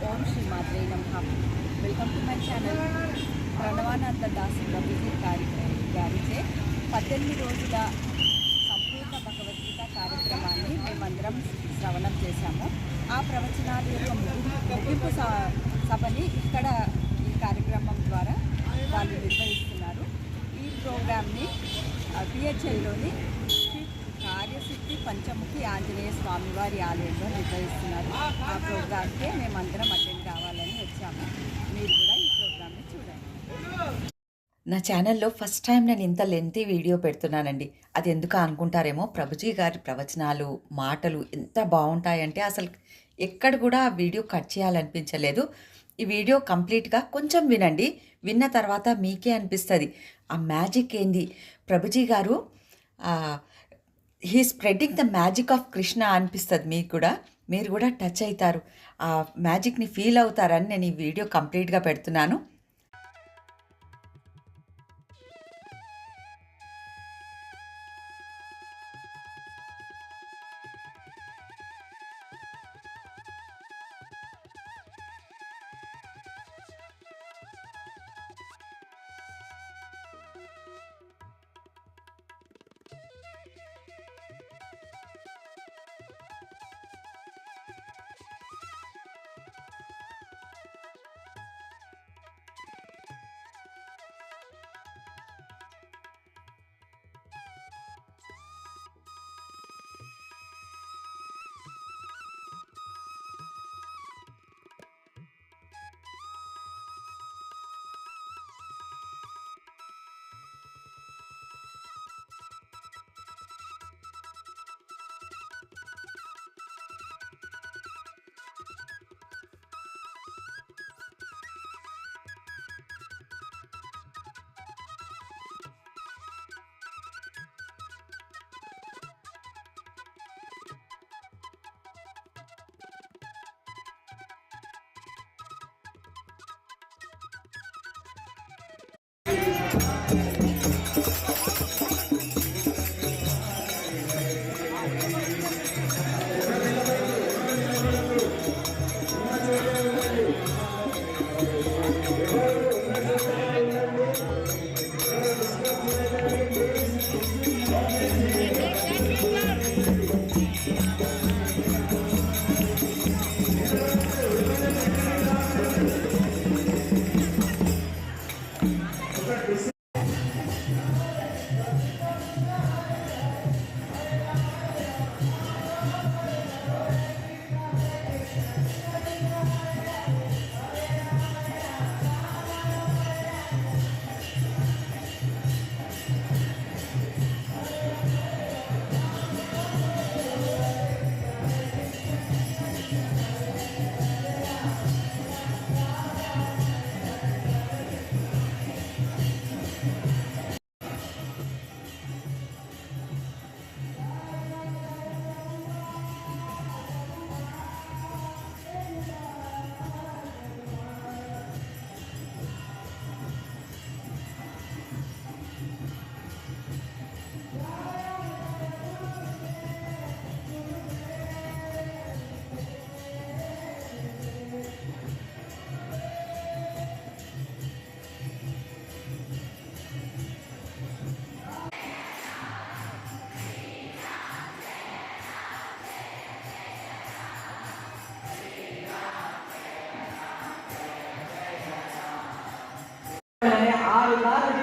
ఓం శ్రీ మాత్రే నమః. Welcome to my channel. Pranavananda Das Prabhuji గారిచే 18 రోజుల సంపూర్ణ భగవద్గీత కార్యక్రమాన్ని మేమందరం శ్రవణం చేశాము. ఆ ప్రవచనాల యొక్క ముగింపు సభని ఇక్కడ ఈ కార్యక్రమం ద్వారా వాళ్ళు నిర్వహిస్తున్నారు. ఈ ప్రోగ్రామ్ని పిహెచ్ఎల్లోని కార్యసిద్ధి పంచముఖి ఆంజనేయ స్వామివారి ఆలయంలో నిర్వహిస్తున్నారు. ఆ ప్రోగ్రామ్కే మేమందరం అటెండ్ కావాలని వచ్చాము. మీరు కూడా ఈ ప్రోగ్రామ్ని చూడండి. నా ఛానల్లో ఫస్ట్ టైం నేను ఇంత లెంతీ వీడియో పెడుతున్నానండి. అది ఎందుకు అనుకుంటారేమో, ప్రభుజీ గారి ప్రవచనాలు మాటలు ఎంత బాగుంటాయంటే అసలు ఎక్కడ కూడా ఆ వీడియో కట్ చేయాలనిపించలేదు. ఈ వీడియో కంప్లీట్గా కొంచెం వినండి. విన్న తర్వాత మీకే అనిపిస్తుంది ఆ మ్యాజిక్ ఏంది. ప్రభుజీ గారు he spreading the magic of Krishna అనిపిస్తుంది. మీరు కూడా టచ్ అవుతారు, ఆ మ్యాజిక్ని ఫీల్ అవుతారని నేను ఈ వీడియో కంప్లీట్గా పెడుతున్నాను.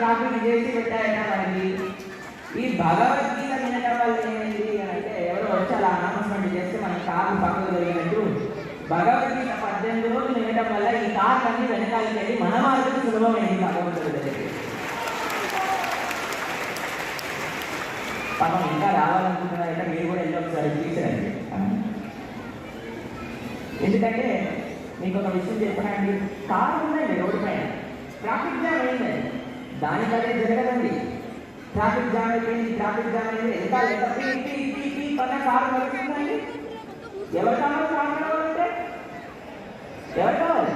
ట్రాఫిక్ చేసి పెట్టాయట. మనకి ఈ భగవద్గీత వినటం వల్ల ఏమైంది అంటే, ఎవరో వచ్చి అలా అనౌన్స్మెంట్ చేస్తే మన కార్లు పక్కకు జరిగినట్టు భగవద్గీత 18 రోజులు వినటం వల్ల ఈ కార్లు అన్ని వెనకాలకి వెళ్ళి మన మార్గం సులభమైంది. భగవంతుడి దగ్గరికి పాపం ఇంకా రావాలనుకుంటున్నారంటే మీరు కూడా వెళ్ళి ఒకసారి తీసుకురండి. ఎందుకంటే మీకు ఒక విషయం చెప్పడానికి, కారు ఉందండి రోడ్డు పైన, ట్రాఫిక్ జామ్ అయిందండి, దానికదే జరగదండి. ట్రాఫిక్ జామ్ అయిపోయింది, ట్రాఫిక్ జామ్ అయింది, ఎంత పన్న కారు నడుస్తుందండి. ఎవరు కావాలి కారు కావాలంటే? ఎవరు కావాలి?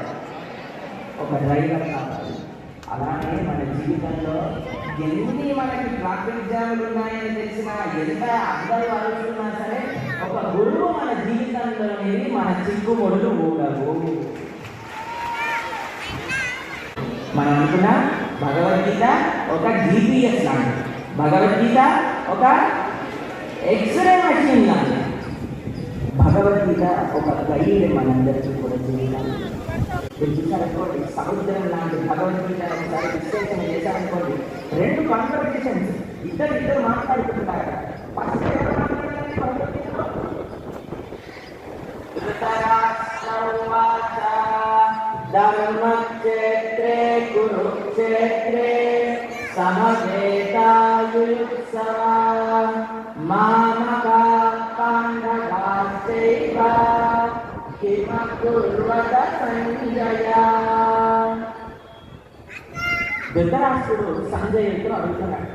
ఒక డ్రైవర్ కావాలి. అలానే మన జీవితంలో ఎన్ని మనకి ట్రాఫిక్ జాములు ఉన్నాయని తెలిసినా, ఎంత అందరూ ఆలోచిస్తున్నా సరే, ఒక గురువు మన జీవితంలో చిన్నతనంలోని మన చిక్కుముడులు ఊడవు. మనం అనుకున్న భగవద్గీత ఒక GPS లాంటి, భగవద్గీత ఒక ఎక్స్రే మషిన్ లాంటి, భగవద్గీత ఒక గైడ్ మనందరికీ కూడా చేయాలి. చూసారనుకోండి, సముద్రం లాంటి భగవద్గీత ఒకసారి విశ్లేషణ చేశారనుకోండి, 2 కాన్వర్సేషన్స్, ఇద్దరు మాట్లాడుకుంటారు. ధర్మక్షేత్రే కురుక్షేత్రే సమవేతాయుత్సవా మామకా పాండవాశ్చైవ కిమకుర్వత సంజయ. ధృతరాష్ట్రుడు సంజయుడితో అడుగుతున్నాడు,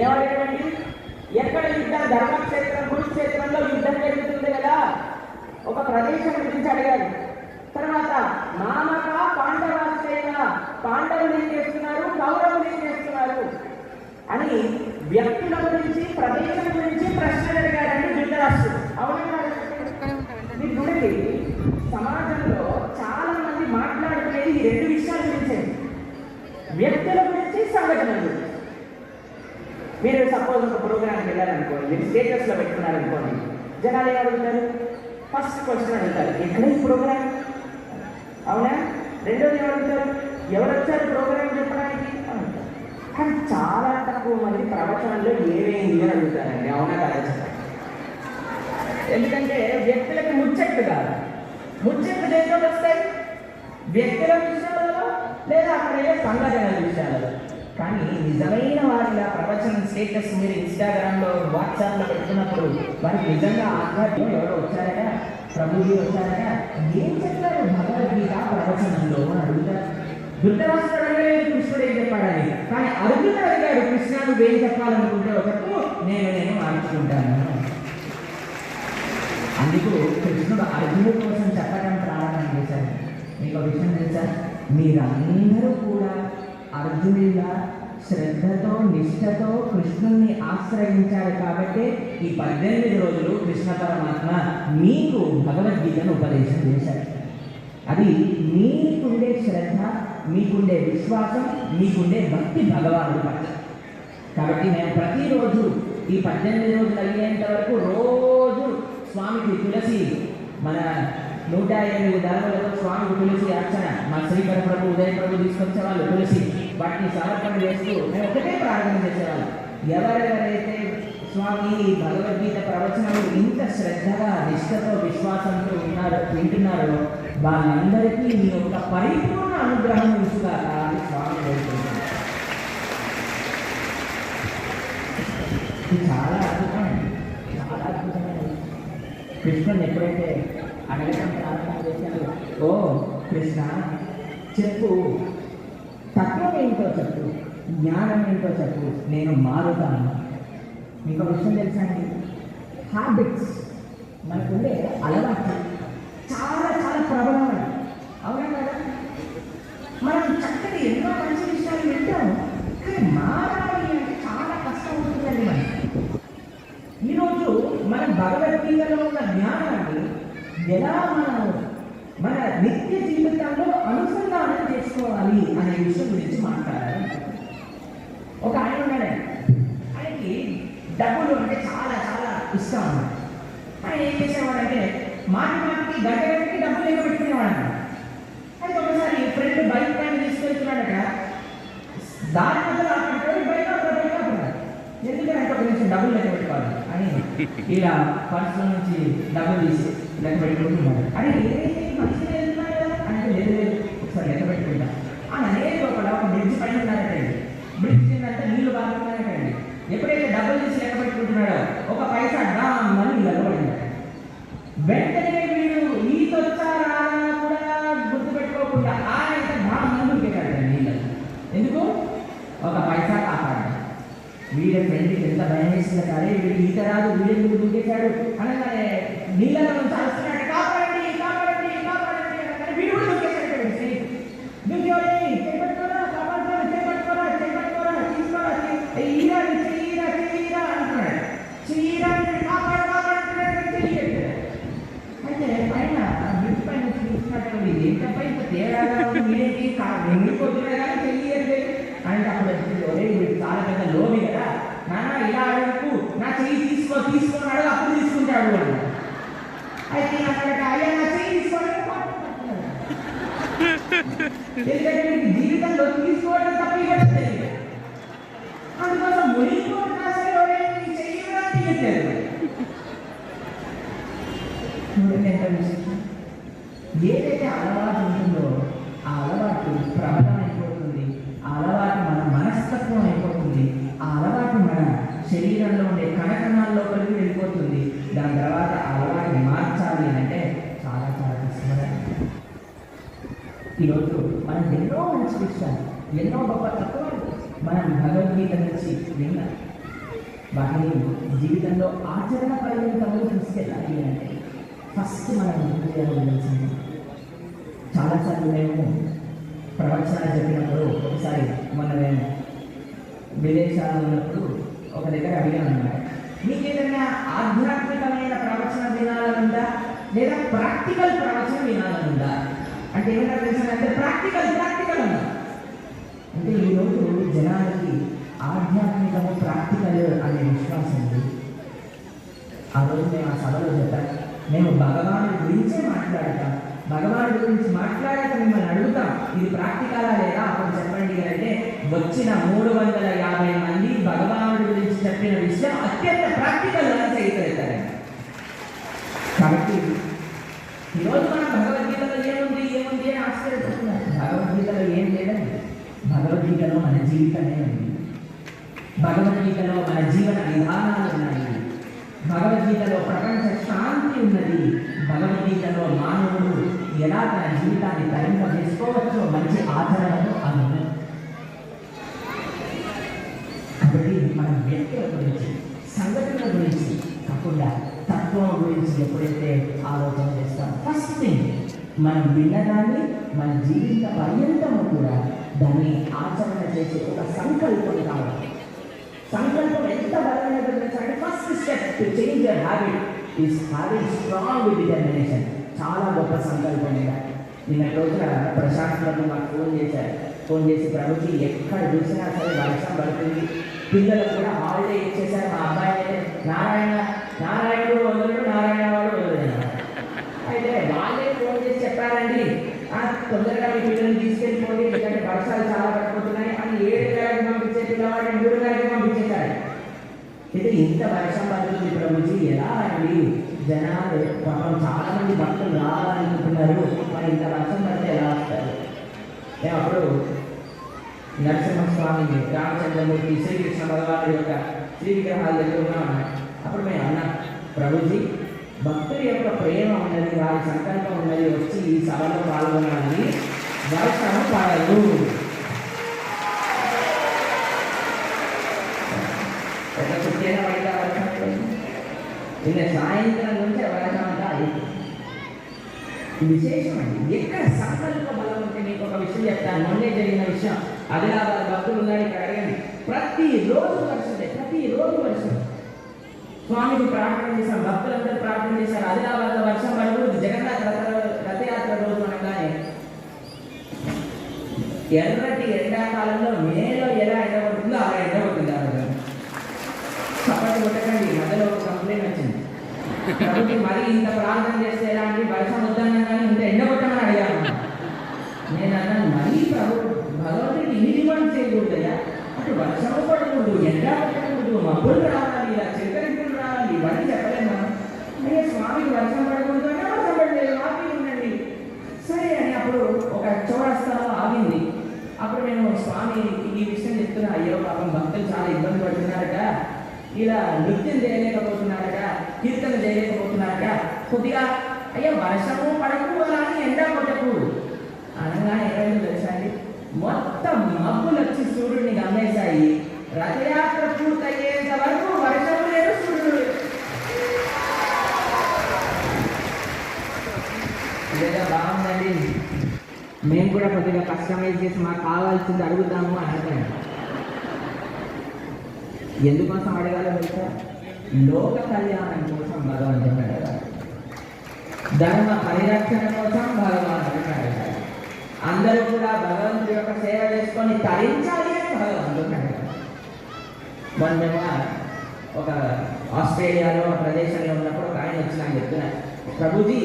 ఏమడిగాడండి? ఎక్కడ యుద్ధం? ధర్మక్షేత్రం కురుక్షేత్రంలో యుద్ధం జరుగుతుంది కదా, ఒక ప్రదేశం గురించి అడిగాడు. తర్వాత మామక పాండవాశ్చైవ, పాండవులు ఏం చేస్తున్నారు, కౌరవులు ఏం చేస్తున్నారు అని వ్యక్తుల గురించి, ప్రదేశం గురించి ప్రశ్నలు అడిగాడండి ధృతరాష్ట్రుడు. అవునా? మీరు చూడండి, సమాజంలో చాలా మంది మాట్లాడుకునేది ఈ 2 విషయాల గురించే, వ్యక్తుల గురించి, సంఘటనల గురించి. మీరు సపోజ్ ఒక ప్రోగ్రామ్కి వెళ్ళారనుకోండి, మీరు స్టేటస్లో పెట్టుకున్నారనుకోండి, జనాలు ఏమడుగుతారు? ఫస్ట్ క్వశ్చన్ అడుగుతారు, ఎక్కడ ఈ ప్రోగ్రామ్? అవునా? రెండోది ఏమడుగుతారు? ఎవరు వచ్చారు ప్రోగ్రామ్ చెప్పడానికి? కానీ చాలా తక్కువ మంది ప్రవచనంలో ఏమేంది అని అడుగుతారండి. అవునా కాదా? ఎందుకంటే వ్యక్తులకు ముచ్చట్లు కాదు, ముచ్చట్లు దేంట్లో వస్తాయి? వ్యక్తుల విషయాలలో లేదా అక్కడ సంఘటనల విషయాలలో. కానీ నిజమైన వారిగా ప్రవచనం స్టేటస్ మీరు ఇన్స్టాగ్రామ్లో, వాట్సాప్లో పెట్టుకున్నప్పుడు వారికి నిజంగా ఆధ్యాత్మికం ఎవరో వచ్చారట, ప్రభుజీ వచ్చారట, ఏం చెప్తారు భగవద్గీత ప్రవచనంలో అని అడుగుతారు. ధృతరాష్ట్రుడు అడగలేదు కృష్ణుడు ఏం చెప్పాడని, కానీ అర్జునుడు అడిగాడు, కృష్ణ నువ్వేం చెప్పాలనుకుంటే చెప్పు, నేను మార్చుకుంటాను. అందుకు కృష్ణుడు అర్జునుడి కోసం చెప్పడం ప్రారంభం చేశారు. మీకు ఒక విషయం తెలుసా? మీరందరూ కూడా అర్జునుడిగా శ్రద్ధతో, నిష్ఠతో కృష్ణుణ్ణి ఆశ్రయించారు కాబట్టి ఈ 18 రోజులు కృష్ణ పరమాత్మ మీకు భగవద్గీతను ఉపదేశం చేశారు. అది మీకుండే శ్రద్ధ, మీకుండే విశ్వాసం, మీకుండే భక్తి భగవానుడి పట్ల. కాబట్టి నేను ప్రతిరోజు ఈ 18 రోజులు అయ్యేంత వరకు రోజు స్వామికి తులసి, మన 108 ధర్మలతో స్వామికి తులసి అర్చన, మా శ్రీకర ప్రభు, ఉదయ ప్రభు తీసుకొచ్చేవాళ్ళు తులసి, వాటిని సమర్పణ చేస్తూ మేము ఒకటే ప్రార్థన చేసేవాళ్ళు. ఎవరెవరైతే స్వామి భగవద్గీత ప్రవచనాలు ఇంత శ్రద్ధగా, నిష్ఠతో, విశ్వాసంతో వింటున్నారో వాళ్ళందరికీ మీ యొక్క పరిపూర్ణ అనుగ్రహం ఇస్తుగాక అని స్వామి కోరుకుంటున్నారు. ఇది చాలా అద్భుతమైనది, చాలా అద్భుతమైనది. కృష్ణుని ఎప్పుడైతే అడగడం ప్రారంభం చేశాడు, ఓ కృష్ణ చెప్పు, తత్వం ఏంటో చెప్పు, జ్ఞానం ఏంటో చెప్పు, నేను మారుతాను. మీకు విషయం తెలుసా అండి? హ్యాబిట్స్, మనకుండే అలవాటు చాలా చాలా ప్రబలమైన, అవునా కదా? మనం చక్కటి ఎన్నో మంచి విషయాలు వింటాము, కానీ మారాలి అంటే చాలా కష్టం ఉంటుందండి. మనకి ఈరోజు మన భగవద్గీతలో ఉన్న జ్ఞానాన్ని ఎలా మనం మన నిత్య జీవితంలో అనుసంధానం చేసుకోవాలి అనే విషయం గురించి మాట్లాడాలి. ఒక ఆయన ఉన్నాడండి, ఆయనకి డబ్బులు అంటే చాలా చాలా ఇష్టం అన్నమాట. ఆయన ఏం చేసేవాడంటే మాటికి గంటకి డబ్బులు లెక్క పెట్టుకునేవాడు. అయితే ఒకసారి ఫ్రెండ్ బైక్ పైన తీసుకెళ్తున్నాడట, దాని మధ్యలో అక్కడ బైక్ ఆపుకున్నాడు. ఎందుకంటే ఒక నిమిషం డబ్బులు లెక్క పెట్టుకోవాలి అని ఇలా పర్సుల నుంచి డబ్బులు తీసి లెక్క పెట్టుకుంటున్నాడు. అని మంచిగా వెళ్తున్నాడు కదా అంటే లేదు లేదు ఒకసారి లెక్క పెట్టుకుంటా అని అనేది ఒక బ్రిడ్జ్ పైన ఉన్నారటండి. బ్రిడ్జ్ ఏంటంటే నీళ్లు బాగున్నారటండి. ఎప్పుడైతే డబ్బులు తీసి లెక్క పెట్టుకుంటున్నాడో ఒక పైసా డామని నిలబడింది. వెంటనే వీడు ఈతొచ్చారా కూడా గుర్తుపెట్టుకోకుండా ఆయన డామని ఉరికెట్టాడు నీళ్ళు. ఎందుకు? ఒక పైసా కాపాడు. వీడి ఫ్రెండ్కి ఎంత భయం వేసింది కానీ వీడు ఈత రాదు, వీడెందుకు దూకేశాడు అనగానే నీళ్ళలో నుంచి అరుస్తున్నాడు, కాపాడండి కాపాడండి కాపాడండి అనగానే వీడు కూడా దూకేశాడు. దూకేవాడే చేపట్టుకోరా, కాపాడుకోరా, చేపట్టుకోరా, చేపట్టుకోరా, తీసుకోరా, ఈరా చెయ్యిరా చెయ్యిరా అంటున్నాడు. చెయ్యిరా కాపాడు కాపాడుతున్నాడు, చెయ్యి పెట్టాడు. తీసుకున్నాడు అప్పుడు తీసుకుంటాడు అని. అయితే అక్కడ అయ్యా నా చెయ్యి తీసుకోవడం ఎందుకంటే మీకు జీవితంలో తీసుకోవడం తప్ప ఇవ్వడం తెలియదు. అందుకోసం మునిగిపోవడం సరే ఎవరైనా చెయ్యడానికి చెప్పారు. ఏదైతే అలవాటు ఉంటుందో ఆ అలవాటు ప్రబలం అయిపోతుంది. ఆ అలవాటు మన మనస్తత్వం అయిపోతుంది. ఆ అలవాటు మన శరీరంలో ఉండే కణకణాల్లోపలికి వెళ్ళిపోతుంది. దాని తర్వాత ఆ అలవాటుని మార్చాలి అంటే చాలా చాలా కష్టపడాలి. ఈరోజు మనం ఎన్నో మంచి విషయాలు, ఎన్నో గొప్ప తత్వాలు మనం భగవద్గీత నుంచి విన్నాం. వాటిని జీవితంలో ఆచరణ పర్యంతంలో తీసుకెళ్ళాలి అంటే ఫస్ట్ మనం చేయాల్సింది. చాలాసార్లు మేము ప్రవచనాలు చెప్పినప్పుడు ఒకసారి మొన్న మేము విదేశాల్లో ఉన్నప్పుడు ఒక దగ్గర అడిగాను అన్నమాట, మీకు ఏదైనా ఆధ్యాత్మికమైన ప్రవచనం వినాలనుందా లేదా ప్రాక్టికల్ ప్రవచనం వినాలనుందా అంటే ఏమైనా తెలిసిందంటే ప్రాక్టికల్ అన్నా. అంటే ఈరోజు జనాలకి ఆధ్యాత్మికము ప్రాక్టికల్ అనే విశ్వాసం ఉంది. ఆ రోజు మేము ఆ సభలో చెప్పాను, మేము భగవానుడి గురించే మాట్లాడతాం. భగవానుడి గురించి మాట్లాడాక మిమ్మల్ని అడుగుతాం ఇది ప్రాక్టికలా లేదా అప్పుడు చెప్పండి అంటే వచ్చిన 350 మంది భగవానుడి గురించి చెప్పిన విషయం అత్యంత ప్రాక్టికల్ అని చేయగలుగుతారండి. కాబట్టి ఈరోజు మనం భగవద్గీతలో ఏముంది అని ఆశ్చర్యపోతున్నారు. భగవద్గీతలో ఏం లేదండి. భగవద్గీతలో మన జీవితమే ఉంది. భగవద్గీతలో మన జీవన విధానాలు ఉన్నాయి. భగవద్గీతలో ప్రపంచ శాంతి ఉన్నది. భగవద్గీతలో మానవుడు ఎలా తన జీవితాన్ని తరింపజేసుకోవచ్చో మంచి ఆచరణలు అది ఉన్నది. కాబట్టి మనం వ్యక్తుల గురించి సంఘటనల గురించి కాకుండా తత్వం గురించి ఎప్పుడైతే ఆలోచన చేస్తాం ఫస్ట్ థింగ్ మనం విన్నదాన్ని మన జీవిత పర్యంతము కూడా దాన్ని ఆచరణ చేసే ఒక సంకల్పం కావాలి. సంకల్పం ఎంత బలమైనదో తెలుసంటే first step to change your habit is having strong determination. చాలా గొప్ప సంకల్పం ఉండాలి. నిన్న రోజున ప్రశాంత్ గారు మాకు ఫోన్ చేసి ప్రభుజీ ఎక్కడ చూసినా సరే వర్షం పడుతుంది, పిల్లలకు కూడా హాలిడే ఇచ్చేసారు. మా అబ్బాయి అయితే నారాయణుడు వదలడు, నారాయణ వాడు వదలడు. అయితే వాళ్ళే ఫోన్ చేసి చెప్పారండి తొందరగా మీ పిల్లల్ని తీసుకెళ్ళిపోండి ఎందుకంటే వర్షాలు చాలా పడిపోతున్నాయి అని 7 గంటలకు పంపించే పిల్లవాడిని 3 గంటలకు పంపించేశారు. అయితే ఇంత వర్షం పడుతుంది ప్రభుజీ ఎలా అండి, జనాలు పాపం చాలా మంది భక్తులు రావాలనుకుంటున్నారు, మరి ఇంత వర్షం పడితే ఎలా వస్తారు? మేము అప్పుడు నరసింహస్వామి, రామచంద్రమూర్తి, శ్రీకృష్ణ భగవానుడి యొక్క శ్రీ విగ్రహాల దగ్గర ఉన్నామన్నా. అప్పుడు మేము అన్నాం ప్రభుజీ భక్తుల యొక్క ప్రేమ ఉన్నది, వారి సంకల్పం ఉన్నది, వచ్చి ఈ సభలో పాల్గొనాలని వర్షం పడదు. ఒక చుట్టేనా పడితే వర్షం నిన్న సాయంత్రం నుంచి వర్షం అంతా అయిపోయింది. విశేషం అండి. ఎక్కడ సంకల్ప బలం ఉంటే మీకు ఒక విషయం చెప్తాను. మొన్నే జరిగిన విషయం. ఆదిలాబాద్ భక్తులు ఉన్నారు ఇక్కడ అడగండి. ప్రతిరోజు వర్షం. స్వామికి ప్రార్థన చేశాం, భక్తులందరూ ప్రార్థన చేశారు. ఆదిలాబాద్లో వర్షం పడకూడదు. జగన్నాథ రథయాత్ర రోజు అనగానే ఎర్రటి ఎండాకాలంలో మేలో ఎలా ఎండబడుతుందో అలా ఎండబడుతుంది. ఆ రోజు చప్పటి కొట్టకండి, మధ్యలో ఒక కంప్లైంట్ వచ్చింది. కాబట్టి మరి ఇంత ప్రార్థన చేస్తే ఎలా అండి, వర్షం వద్దన్నా కానీ ఇంత ఎండగొట్టమని అడిగాను. నేను అన్నాను మరీ భగవంతుడికి ఇన్ని డిమాండ్ చేయకూడదయా, అటు వర్షము పడకూడదు, ఎండ పడకూడదు, మబ్బులు రావాలి, ఇలా చిలకరింపులు రావాలి, ఇవన్నీ చెప్పలేము మనం. అయ్యే స్వామికి వర్షం పడకూడదు అంటే వర్షం పడలేదు, ఆపి ఉండండి సరే అని. అప్పుడు ఒక చౌరస్తాలో ఆగింది. అప్పుడు నేను స్వామి ఈ విషయం చెప్తున్నా, అయ్యో పాపం భక్తులు చాలా ఇబ్బంది పడుతున్నారట, ఇలా నృత్యం చేయలేకపోతున్నారట, కీర్తన చేయలేకపోతున్నారట, కొద్దిగా అయ్యో వర్షము పడకు అలా అని ఎండ కొట్టకు అనగానే ఏమైంది తెలుసా అండి, మొత్తం మబ్బులు వచ్చి సూర్యుడిని గమనించాయి. రథయాత్ర పూర్తయ్యేంత వరకు వర్షం లేదు, సూర్యుడు లేదు. లేదా బాగుందండి, మేము కూడా కొద్దిగా కస్టమైజ్ చేసి మాకు కావాల్సింది అడుగుతాము అని అడగండి. ఎందుకోసం అడగాలో తెలుసా? లోక కళ్యాణం కోసం భగవంతుని అడగాలి, ధర్మ పరిరక్షణ కోసం భగవంతుని అడగాలి, అందరూ కూడా భగవంతుడి యొక్క సేవ చేసుకొని తరించాలి అని భగవంతుని అడగాలి. మనం ఒక ఆస్ట్రేలియాలో ఒక ప్రదేశంలో ఉన్నప్పుడు ఒక ఆయన వచ్చి నాకు చెప్తున్నారు, ప్రభుజీ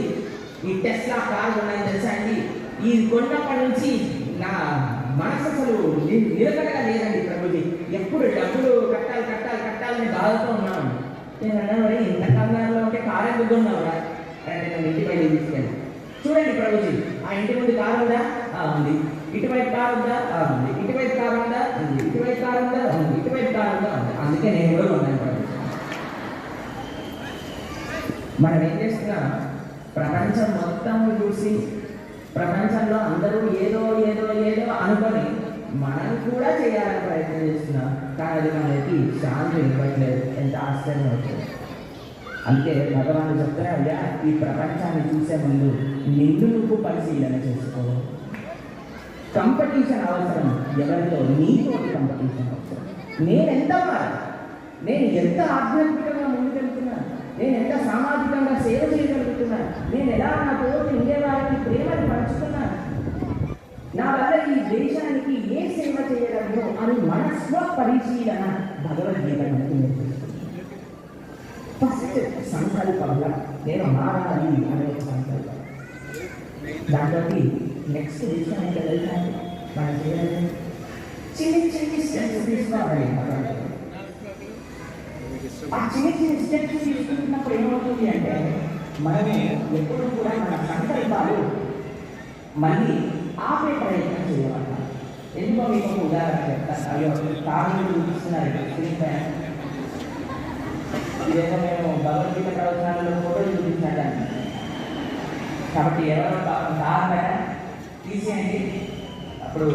ఈ టెస్లా కార్ ఉన్నాయని తెలుసా అండి, ఈ కొన్నప్పటి నుంచి నా మనసు అసలు నిలకడగా లేదండి ప్రభుజీ, ఎప్పుడు డబ్బులు కట్టాలని బాధతో ఉన్నాను. నేను అన్నా, మరి ఇంత కంగారులో ఉంటే కారు ఎందుకు కొన్నావురా అంటే నేను ఇంటి బయట తీసుకెళ్ళి, చూడండి ప్రభుజీ ఆ ఇంటి ముందు కారు ఉందా? ఉంది. ఇటువైపు కారు ఉందా? ఉంది. ఇటువైపు కారు ఉందా? ఉంది. ఇటువైపు కారు ఉందా? ఉంది. ఇటువైపు కారు ఉందా? ఉంది. అందుకే నేను కూడా కొన్నాను ప్రభుజీ. మనం ఏం చేస్తున్నా, ప్రపంచం మొత్తం చూసి ప్రపంచంలో అందరూ ఏదో అనుకొని మనం కూడా చేయాలని ప్రయత్నం చేస్తున్నాం, కానీ అది మనకి శాంతి ఇవ్వట్లేదు. ఎంత ఆశ్చర్యం అవుతుంది. అందుకే భగవాన్ చెప్తున్నా, అయ్యా ఈ ప్రపంచాన్ని చూసే ముందు నిన్ను నువ్వు పరిశీలన చేసుకో. కంపిటీషన్ అవసరం, ఎవరితో? నీతోటి కంపిటీషన్ అవసరం. నేను ఎంత ఆధ్యాత్మికంగా ముందుకెళ్తున్నా, నేను ఎంత సామాజికంగా సేవ చేయగలుగుతున్నా, నేను ఎలా నా తోటి ఉండే వారికి ప్రేమను పంచుతున్నా, నా వల్ల ఈ దేశానికి ఏ సేవ చేయగలను అని మన స్వపరిశీలన భగవద్గీత మనకి నేర్పిస్తుంది. ఫస్ట్ సంకల్పంగా నేను మారాలి అనే ఒక సంకల్పం. దాంట్లోకి నెక్స్ట్ విషయం ఏంటో తెలుసా, మనం చేయాలి చిన్ని స్టెప్స్ తీసుకోవాలి. ఆ చిన్ని స్టెప్స్ తీసుకుంటున్నప్పుడు ఏమవుతుంది అంటే, మనమే ఎప్పుడు కూడా మన సంకల్పాలు మళ్ళీ ఆపే ప్రయత్నం చేయాలి. ఎందుకో మీకు ఒక ఉదాహరణ చెప్తాను. అయ్యో కారణం చూపిస్తున్నారు స్క్రీన్ పైన. ఇదేదో మేము భగవద్గీత ప్రవచనాలలో ఫోటోలు చూపించాలని, కాబట్టి ఎవరో కారణంగా తీసేయండి, అప్పుడు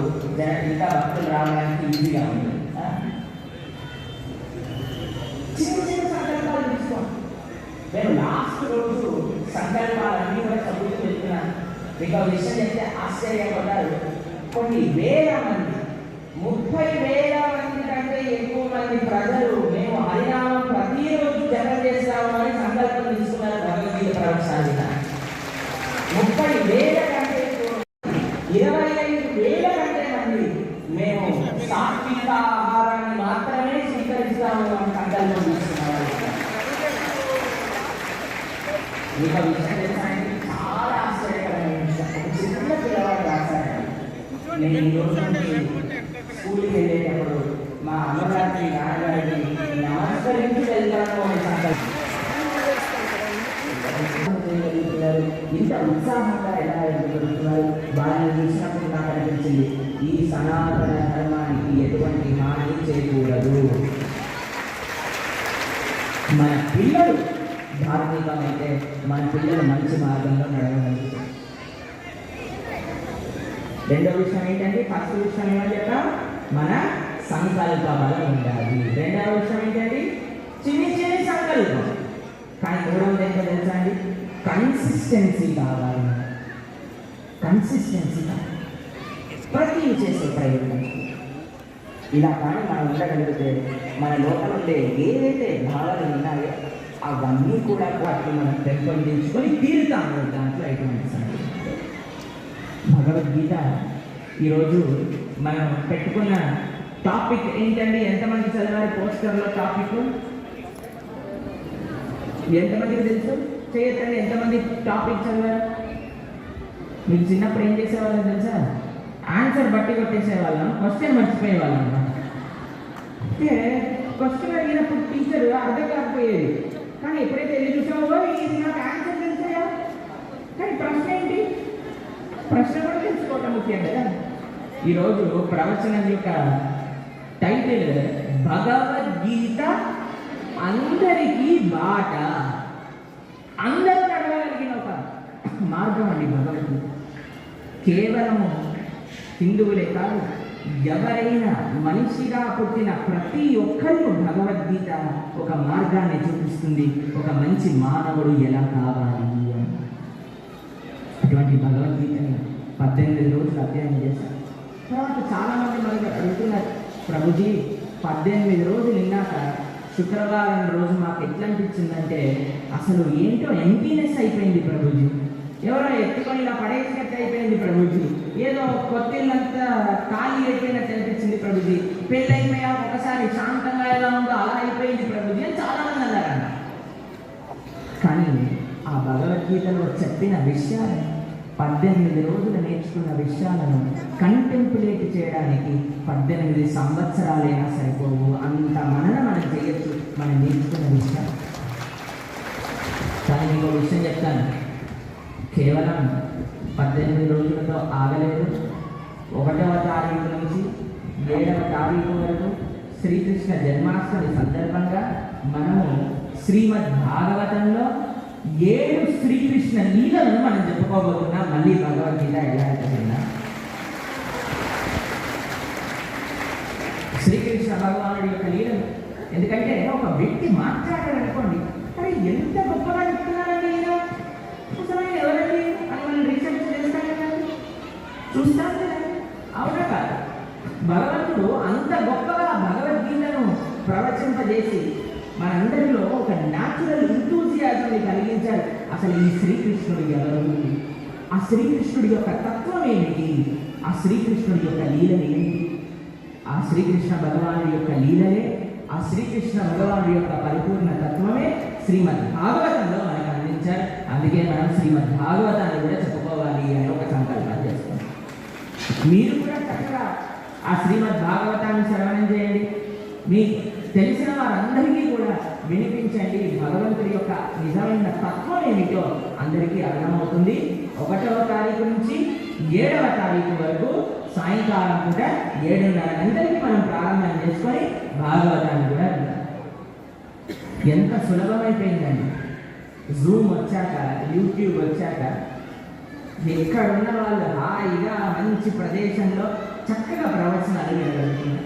ఇంకా భక్తులు రావడానికి ఈజీగా ఉంటుంది. చిన్న సంకల్పాలు తీసుకోండి. నేను లాస్ట్ రోజు సంకల్పాలన్నీ కూడా చదువుతూ వెళ్తున్నాను. మీకు ఆ విషయం చెప్తే ఆశ్చర్యపడ్డారు. కొన్ని వేల మంది, 30,000 మంది కంటే ఎక్కువ మంది ప్రజలు మేము హరినామం ప్రతిరోజు జపం చేస్తామని సంకల్పం తీసుకున్నారు. భగవద్గీత ప్రవచనాలు 30,000 కంటే ఎక్కువ, 25,000 కంటే మంది మేము సాత్విక ఆహారాన్ని మాత్రమే స్వీకరిస్తాము అని సంకల్పం తీసుకున్నారు. మీకు ఆ విషయం తెలుసానికి చాలా ఆశ్చర్యకరమైన విషయం. ఒక చిన్న పిల్లవాడు రాశాడు, నేను ఈ రోజు నుంచి స్కూల్కి వెళ్ళేటప్పుడు మా అమ్మగారికి నాన్నగారికి నమస్కరించి వెళ్తాను అని సంకల్పం. ఇంత ఉత్సాహంగా ఎలా ఎదుగుతున్నారు వారిని చూసినప్పుడు నాకు అనిపించింది, ఈ సనాతన ధర్మానికి ఎటువంటి హాని చేయకూడదు. మన పిల్లలు ధార్మికమైతే మన పిల్లలు మంచి మార్గంలో నడవగలుగుతారు. రెండో విషయం ఏంటంటే, ఫస్ట్ విషయం ఏమని చెప్పా, మన సంకల్ప బలం ఉండాలి. రెండవ విషయం ఏంటంటే చిన్ని సంకల్పం. కానీ మూడవది ఏంటో తెలుసా అండి, కన్సిస్టెన్సీ కావాలి. కన్సిస్టెన్సీ కావాలి ప్రతి చేసే ప్రయత్నం. ఇలా కానీ మనం ఉండగలిగితే మన లోపల ఉండే ఏవైతే భావాలు ఉన్నాయో అవన్నీ కూడా వాటిని మనం పెంపొందించుకొని తీరుతాము. దాంట్లో ఎటువంటి సందేహం. భగవద్గీత ఈరోజు మనం పెట్టుకున్న టాపిక్ ఏంటండి? ఎంతమంది చదివారు పోస్టర్లో టాపిక్? ఎంతమందికి తెలుసు? చేయొద్దండి. ఎంతమంది టాపిక్ చదివారు? మీకు చిన్నప్పుడు ఏం చేసేవాళ్ళని తెలుసా? ఆన్సర్ బట్టి కొట్టేసేవాళ్ళం, క్వశ్చన్ మర్చిపోయేవాళ్ళం. అంటే క్వశ్చన్ అడిగినప్పుడు టీచర్ అర్థం కాకపోయేది, కానీ ఎప్పుడైతే వెళ్ళి చూసావో ఇది నాకు ఆన్సర్ తెలుసాయా, కానీ ప్రశ్న ఏంటి? ప్రశ్న కూడా తెలుసుకోవటం ముఖ్యం కదా. ఈరోజు ప్రవచనం యొక్క టైటిల్ భగవద్గీత అందరికీ బాట. అందరూ నడవగలిగిన ఒక మార్గం అండి భగవద్గీత. కేవలము హిందువులే కాదు, ఎవరైనా మనిషిగా పుట్టిన ప్రతి ఒక్కరూ భగవద్గీత ఒక మార్గాన్ని చూపిస్తుంది, ఒక మంచి మానవుడు ఎలా కావాలి అని. అటువంటి భగవద్గీతని 18 రోజులు అధ్యయనం చేశారు. తర్వాత చాలామంది మనకి అడుగుతున్నారు, ప్రభుజీ 18 రోజులు విన్నాక శుక్రవారం రోజు మాకు ఎట్లా అనిపించిందంటే అసలు ఏంటో ఎంపీనెస్ అయిపోయింది ప్రభుజీ. ఎవరో ఎత్తుకొని ఇలా పడేసినట్టు అయిపోయింది ప్రభుజీ, ఏదో కొత్తిళ్ళంతా ఖాళీ అయిపోయినట్టు అనిపించింది ప్రభుజీ, పెళ్ళి అయిపోయా ఒకసారి శాంతంగా ఎలా ఉందో అలా అయిపోయింది ప్రభుజీ అని చాలా మంది అన్నారన్న. కానీ ఆ భగవద్గీతలో చెప్పిన విషయాలు 18 రోజులు నేర్చుకున్న విషయాలను కంటెంపులేట్ చేయడానికి 18 సంవత్సరాలైనా సరిపోవు. అంత మనం చేయొచ్చు మనం నేర్చుకున్న విషయాలు. కానీ ఇంకో విషయం చెప్తాను, కేవలం 18 రోజులతో ఆగలేదు. 1వ తారీఖు నుంచి 7వ తారీఖు వరకు శ్రీకృష్ణ జన్మాష్టమి సందర్భంగా మనము శ్రీమద్ భాగవతంలో 7 శ్రీకృష్ణ లీలను మనం చెప్పుకోబోతున్నాం. మళ్ళీ భగవద్గీత ఎలా అయిపోయిందా? శ్రీకృష్ణ భగవానుడి యొక్క లీలను. ఎందుకంటే ఒక వ్యక్తి మాట్లాడాడు అనుకోండి, అరే ఎంత గొప్పగా చెప్తున్నారండి ఈయన, అసలు ఆయన ఎవరండి అని మనం రీసెర్చ్ చేస్తాం కదా, చూస్తాం కదా, అవునా కాదు? భగవంతుడు అంత గొప్పగా భగవద్గీతను ప్రవచింపజేసి మనందరిలో ఒక న్యాచురల్ ఎంతూజియాజంని కలిగించారు. అసలు ఈ శ్రీకృష్ణుడు ఎవరు, ఆ శ్రీకృష్ణుడి యొక్క తత్వం ఏమిటి, ఆ శ్రీకృష్ణుడి యొక్క లీలలు ఏమిటి, ఆ శ్రీకృష్ణ భగవానుడి యొక్క లీలలే, ఆ శ్రీకృష్ణ భగవానుడి యొక్క పరిపూర్ణ తత్వమే శ్రీమద్ భాగవతంలో మనకు అందించారు. అందుకే మనం శ్రీమద్ భాగవతాన్ని కూడా చెప్పుకోవాలి అని ఒక సంకల్పం చేస్తాం. మీరు కూడా చక్కగా ఆ శ్రీమద్ భాగవతాన్ని శ్రవణం చేయండి, మీకు తెలిసిన వారందరికీ కూడా వినిపించండి. భగవంతుడి యొక్క నిజమైన తత్వం ఏమిటో అందరికీ అర్థమవుతుంది. 1వ తారీఖు నుంచి 7వ తారీఖు వరకు సాయంకాలం పూట 7:30 గంటలకి మనం ప్రారంభం చేసుకొని భాగవతాన్ని కూడా వింటాం. ఎంత సులభమైపోయిందండి. జూమ్ వచ్చాక, యూట్యూబ్ వచ్చాక ఎక్కడున్న వాళ్ళు హాయిగా మంచి ప్రదేశంలో చక్కగా ప్రవచనాలు వినగలుగుతున్నారు.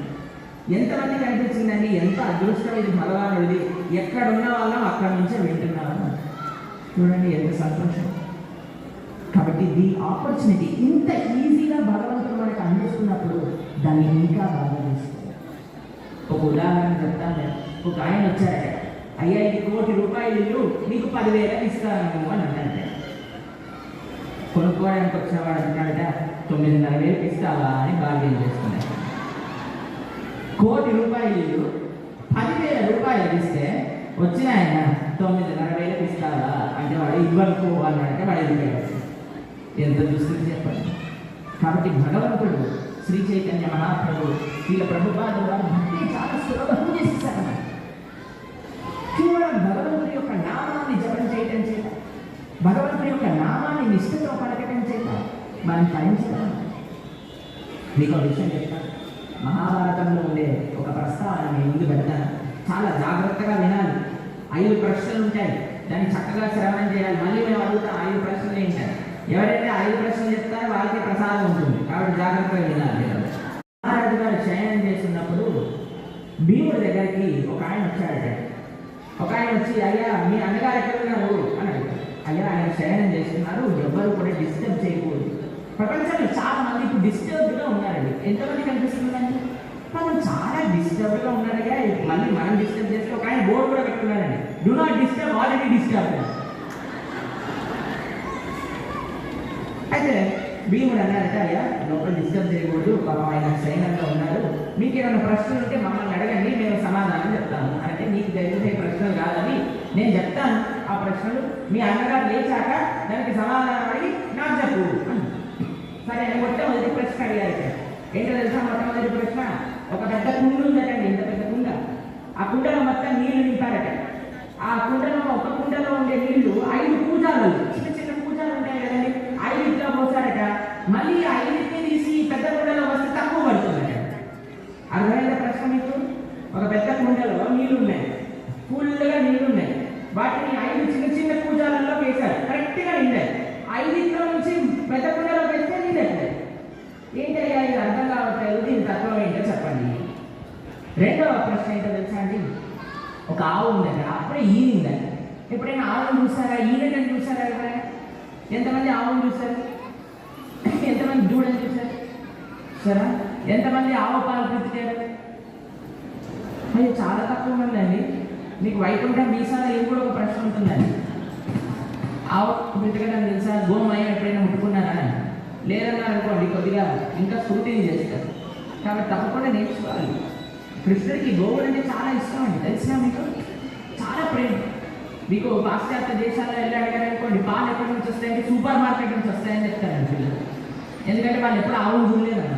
ఎంతమంది కనిపించిందండి, ఎంత అదృష్టం ఇది భగవానుడిది. ఎక్కడున్న వాళ్ళం అక్కడి నుంచే వింటున్నాము. చూడండి ఎంత సంతోషం. కాబట్టి ది ఆపర్చునిటీ ఇంత ఈజీగా భగవంతుడు మనకు అందిస్తున్నప్పుడు దాన్ని ఇంకా బాగా తీసుకోవాలి. ఒక ఉదాహరణ చెప్తాను. ఒక ఆయన వచ్చారట, అయ్యా ఇది ₹1 కోటి ఇల్లు, నీకు 10,000 ఇస్తాను అని అన్నాడట. కొనుక్కోవడానికి వచ్చినవాడు అంటున్నాడట, 9,500 ఇస్తావా అని బార్గెన్ చేసుకున్నాడు. ₹1 కోటి ఇల్లు 10,000 ఇస్తే వచ్చిన ఆయన 9,500 ఇస్తావా అంటే వాడు ఇవ్వకు అన్నాడంటే వాడు వెళ్ళిపోయాడు. ఎంత దుస్థితి చెప్పండి. కాబట్టి భగవంతుడు శ్రీ చైతన్య మహాప్రభు వీళ్ళ ప్రభుపాదులు వారు భక్తి చాలా సులభం చేసేసారు. కేవలం భగవంతుడి యొక్క నామాన్ని జపం చేయటం చేత, భగవంతుడి యొక్క నామాన్ని నిష్ఠతో పలకటం చేత మనం తరించగలం. మీకు ఒక విషయం చెప్తాను. మహాభారతంలో ఉండే ఒక ప్రస్తావన నేను ముందు పెడతాను, చాలా జాగ్రత్తగా వినాలి. 5 ప్రశ్నలు ఉంటాయి, దాన్ని చక్కగా శ్రవణం చేయాలి. మళ్ళీ మేము అడుగుతాం 5 ప్రశ్నలు ఏంటాయి. ఎవరైతే 5 ప్రశ్నలు చెప్తారో వాళ్ళకి ప్రసాదం ఉంటుంది. కాబట్టి జాగ్రత్తగా వినాలి. మహారాజు గారు శయనం చేస్తున్నప్పుడు భీముడి దగ్గరికి ఒక ఆయన వచ్చాడట. ఒక ఆయన వచ్చి, అయ్యా మీ అన్నగారు ఎక్కడ ఉన్నారు అని అడిగారు. అయ్యా ఆయన శయనం చేస్తున్నారు, ఎవ్వరు కూడా డిస్టర్బ్ చేయకూడదు. ప్రపంచంలో చాలా మంది ఇప్పుడు డిస్టర్బ్డ్గా ఉన్నారండి. ఎంతమంది కనిపిస్తుందండి? మనం చాలా డిస్టర్బ్డ్గా ఉన్నారయ్యా, మళ్ళీ మనం డిస్టర్బ్ చేస్తే ఒక ఆయన బోర్డు కూడా పెట్టుకున్నారండి, do not disturb, already disturb. అయితే భీముడు అన్నారట, అయ్యా లోపల డిస్టర్బ్ చేయకూడదు, పాపం ఆయన శయనంలో ఉన్నారు, మీకు ఏమైనా ప్రశ్నలు ఉంటే మమ్మల్ని అడగండి, మేము సమాధానం చెప్తాను. అంటే నీకు తెలిసే ప్రశ్నలు కాదని నేను చెప్తాను, ఆ ప్రశ్నలు మీ అన్నగారు లేచాక దానికి సమాధానం అడిగి నాకు చెప్పు. సరే మొట్టమొదటి ప్రశ్న అడిగారు. ఏంటో తెలుసా మొట్టమొదటి ప్రశ్న? ఒక పెద్ద కుండ ఉందటండి, ఇంత పెద్ద కుండ. ఆ కుండలో మొత్తం నీళ్లు నింపారట. ఆ కుండలో ఒక కుండలో ఉండే నీళ్లు 5 కూజాలు, చిన్న చిన్న కూజాలు ఉంటాయి కదండి, 5 ఇట్లా పోసారట. మళ్ళీ 5 తీసి పెద్ద కుండలో వస్తే తక్కువ పడుతుందట. అర్థమైందా ప్రశ్న మీకు? ఒక పెద్ద కుండలో నీళ్లు ఉన్నాయి, ఫుల్గా నీళ్లు ఉన్నాయి, వాటిని 5 చిన్న చిన్న కూజాలలో వేశారు, కరెక్ట్గా నిండాయి. 5 నుంచి పెద్ద కుండలో వేస్తే నీళ్ళు ఏంటయ్యా ఇది అర్థం కావట్లేదు, దీని తత్వం ఏంటో చెప్పండి. రెండవ ప్రశ్న ఏంటో తెలుసా అండి? ఒక ఆవు ఉందండి, అప్పుడే ఈనిందండి. ఎప్పుడైనా ఆవును చూసారా, ఈనని చూసారా? ఎవరైనా ఎంతమంది ఆవును చూసారు? ఎంతమంది దూడని చూసారు? సరే, ఎంతమంది ఆవు పాలు పితికారు? అది చాలా తక్కువ మంది అండి. మీకు వైకుంఠం వీసాలో ఏం కూడా ఒక ప్రశ్న ఉంటుందండి. ఆవు బ్రతకడం తెలుసా, గోమయం ఎప్పుడైనా ముట్టుకున్నారా? లేదన్నారు అనుకోండి, కొద్దిగా ఇంకా స్ఫూర్తిని చేస్తారు. కాబట్టి తప్పకుండా నేర్చుకోవాలి. కృష్ణుడికి గోవులు అంటే చాలా ఇష్టం అండి, తెలిసినా మీకు? చాలా ప్రేమ. మీకు పాశ్చాత్య దేశాల్లో వెళ్ళి అడిగారనుకోండి, పాలు ఎక్కడి నుంచి వస్తాయంటే సూపర్ మార్కెట్ నుంచి వస్తాయని చెప్తారండి పిల్లలు. ఎందుకంటే వాళ్ళు ఎప్పుడు ఆవులు చూడలేదన్న.